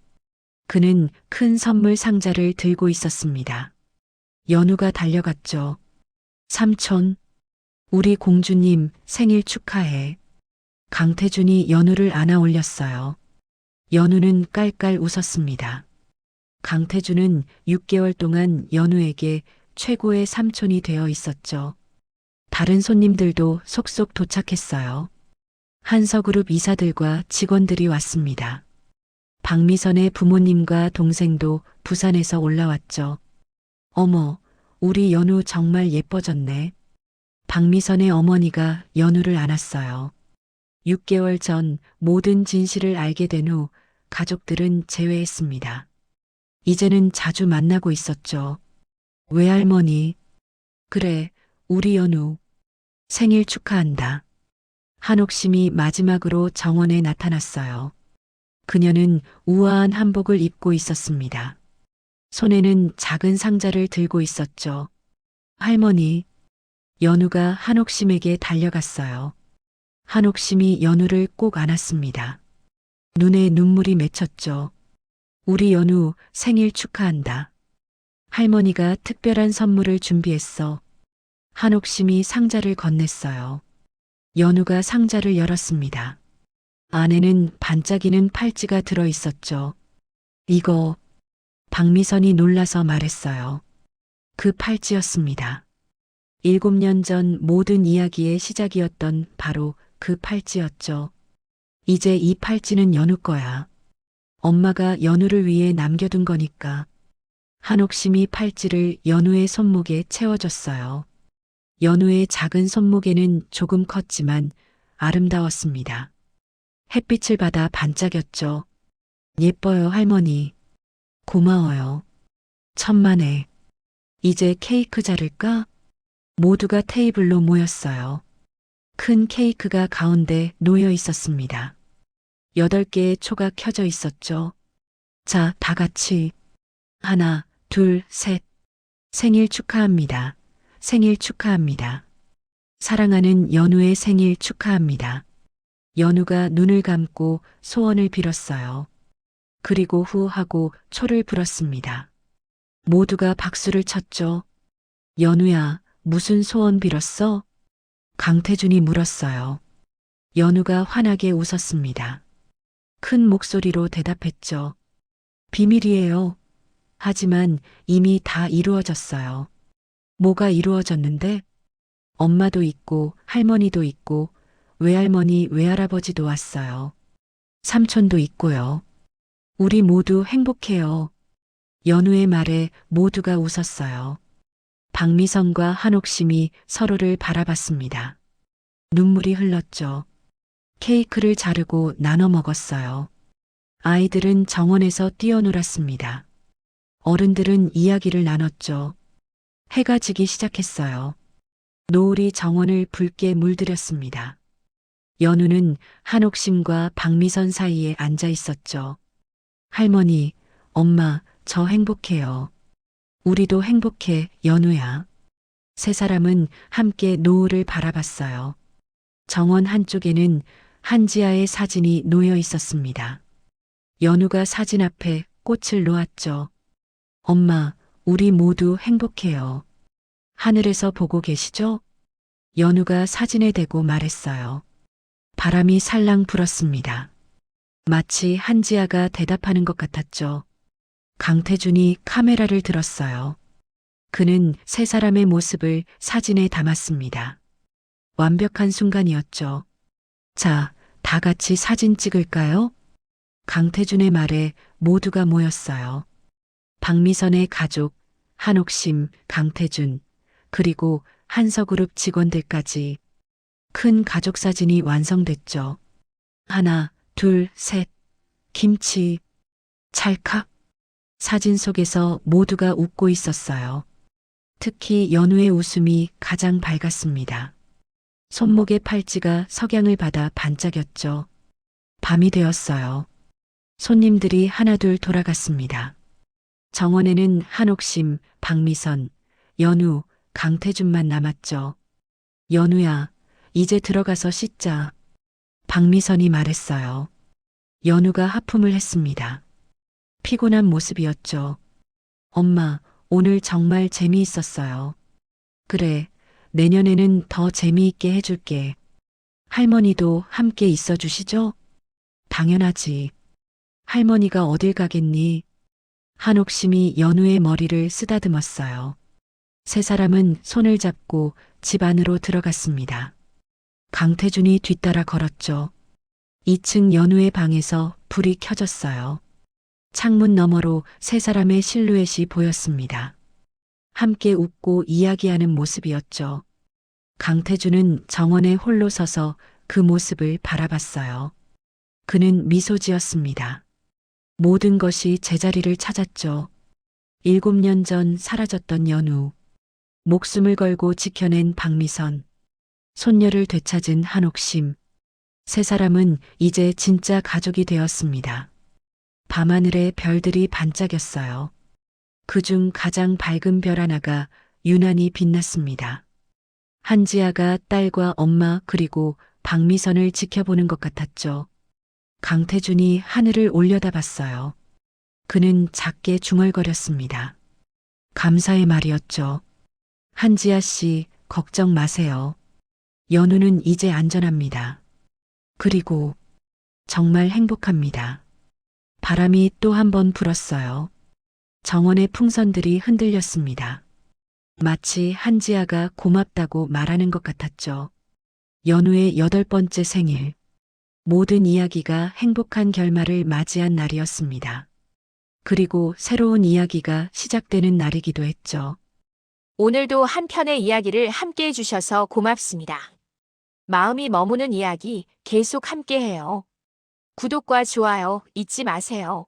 그는 큰 선물 상자를 들고 있었습니다. 연우가 달려갔죠. 삼촌, 우리 공주님 생일 축하해. 강태준이 연우를 안아 올렸어요. 연우는 깔깔 웃었습니다. 강태준은 6개월 동안 연우에게 최고의 삼촌이 되어 있었죠. 다른 손님들도 속속 도착했어요. 한서그룹 이사들과 직원들이 왔습니다. 박미선의 부모님과 동생도 부산에서 올라왔죠. 어머, 우리 연우 정말 예뻐졌네. 박미선의 어머니가 연우를 안았어요. 6개월 전 모든 진실을 알게 된 후 가족들은 재회했습니다. 이제는 자주 만나고 있었죠. 외할머니. 그래, 우리 연우. 생일 축하한다. 한옥심이 마지막으로 정원에 나타났어요. 그녀는 우아한 한복을 입고 있었습니다. 손에는 작은 상자를 들고 있었죠. 할머니. 연우가 한옥심에게 달려갔어요. 한옥심이 연우를 꼭 안았습니다. 눈에 눈물이 맺혔죠. 우리 연우 생일 축하한다. 할머니가 특별한 선물을 준비했어. 한옥심이 상자를 건넸어요. 연우가 상자를 열었습니다. 안에는 반짝이는 팔찌가 들어 있었죠. 이거, 박미선이 놀라서 말했어요. 그 팔찌였습니다. 7년 전 모든 이야기의 시작이었던 바로 그 팔찌였죠. 이제 이 팔찌는 연우 거야. 엄마가 연우를 위해 남겨둔 거니까. 한옥심이 팔찌를 연우의 손목에 채워줬어요. 연우의 작은 손목에는 조금 컸지만 아름다웠습니다. 햇빛을 받아 반짝였죠. 예뻐요, 할머니. 고마워요. 천만에. 이제 케이크 자를까? 모두가 테이블로 모였어요. 큰 케이크가 가운데 놓여 있었습니다. 8개의 초가 켜져 있었죠. 자, 다 같이. 하나, 둘, 셋. 생일 축하합니다. 생일 축하합니다. 사랑하는 연우의 생일 축하합니다. 연우가 눈을 감고 소원을 빌었어요. 그리고 후 하고 초를 불었습니다. 모두가 박수를 쳤죠. 연우야, 무슨 소원 빌었어? 강태준이 물었어요. 연우가 환하게 웃었습니다. 큰 목소리로 대답했죠. 비밀이에요. 하지만 이미 다 이루어졌어요. 뭐가 이루어졌는데? 엄마도 있고 할머니도 있고 외할머니 외할아버지도 왔어요. 삼촌도 있고요. 우리 모두 행복해요. 연우의 말에 모두가 웃었어요. 박미선과 한옥심이 서로를 바라봤습니다. 눈물이 흘렀죠. 케이크를 자르고 나눠 먹었어요. 아이들은 정원에서 뛰어놀았습니다. 어른들은 이야기를 나눴죠. 해가 지기 시작했어요. 노을이 정원을 붉게 물들였습니다. 연우는 한옥심과 박미선 사이에 앉아 있었죠. 할머니, 엄마, 저 행복해요. 우리도 행복해, 연우야. 세 사람은 함께 노을을 바라봤어요. 정원 한쪽에는 한지아의 사진이 놓여 있었습니다. 연우가 사진 앞에 꽃을 놓았죠. 엄마, 우리 모두 행복해요. 하늘에서 보고 계시죠? 연우가 사진에 대고 말했어요. 바람이 살랑 불었습니다. 마치 한지아가 대답하는 것 같았죠. 강태준이 카메라를 들었어요. 그는 세 사람의 모습을 사진에 담았습니다. 완벽한 순간이었죠. 자, 다 같이 사진 찍을까요? 강태준의 말에 모두가 모였어요. 박미선의 가족, 한옥심, 강태준, 그리고 한서그룹 직원들까지 큰 가족 사진이 완성됐죠. 하나, 둘, 셋. 김치. 찰칵. 사진 속에서 모두가 웃고 있었어요. 특히 연우의 웃음이 가장 밝았습니다. 손목의 팔찌가 석양을 받아 반짝였죠. 밤이 되었어요. 손님들이 하나둘 돌아갔습니다. 정원에는 한옥심, 박미선, 연우, 강태준만 남았죠. 연우야, 이제 들어가서 씻자. 박미선이 말했어요. 연우가 하품을 했습니다. 피곤한 모습이었죠. 엄마, 오늘 정말 재미있었어요. 그래, 내년에는 더 재미있게 해줄게. 할머니도 함께 있어 주시죠? 당연하지. 할머니가 어딜 가겠니? 한옥심이 연우의 머리를 쓰다듬었어요. 세 사람은 손을 잡고 집 안으로 들어갔습니다. 강태준이 뒤따라 걸었죠. 2층 연우의 방에서 불이 켜졌어요. 창문 너머로 세 사람의 실루엣이 보였습니다. 함께 웃고 이야기하는 모습이었죠. 강태준은 정원에 홀로 서서 그 모습을 바라봤어요. 그는 미소 지었습니다. 모든 것이 제자리를 찾았죠. 7년 전 사라졌던 연우, 목숨을 걸고 지켜낸 박미선, 손녀를 되찾은 한옥심. 세 사람은 이제 진짜 가족이 되었습니다. 밤하늘에 별들이 반짝였어요. 그중 가장 밝은 별 하나가 유난히 빛났습니다. 한지아가 딸과 엄마 그리고 박미선을 지켜보는 것 같았죠. 강태준이 하늘을 올려다봤어요. 그는 작게 중얼거렸습니다. 감사의 말이었죠. 한지아 씨, 걱정 마세요. 연우는 이제 안전합니다. 그리고 정말 행복합니다. 바람이 또 한 번 불었어요. 정원의 풍선들이 흔들렸습니다. 마치 한지아가 고맙다고 말하는 것 같았죠. 연우의 8번째 생일. 모든 이야기가 행복한 결말을 맞이한 날이었습니다. 그리고 새로운 이야기가 시작되는 날이기도 했죠. 오늘도 한 편의 이야기를 함께 해주셔서 고맙습니다. 마음이 머무는 이야기 계속 함께 해요. 구독과 좋아요 잊지 마세요.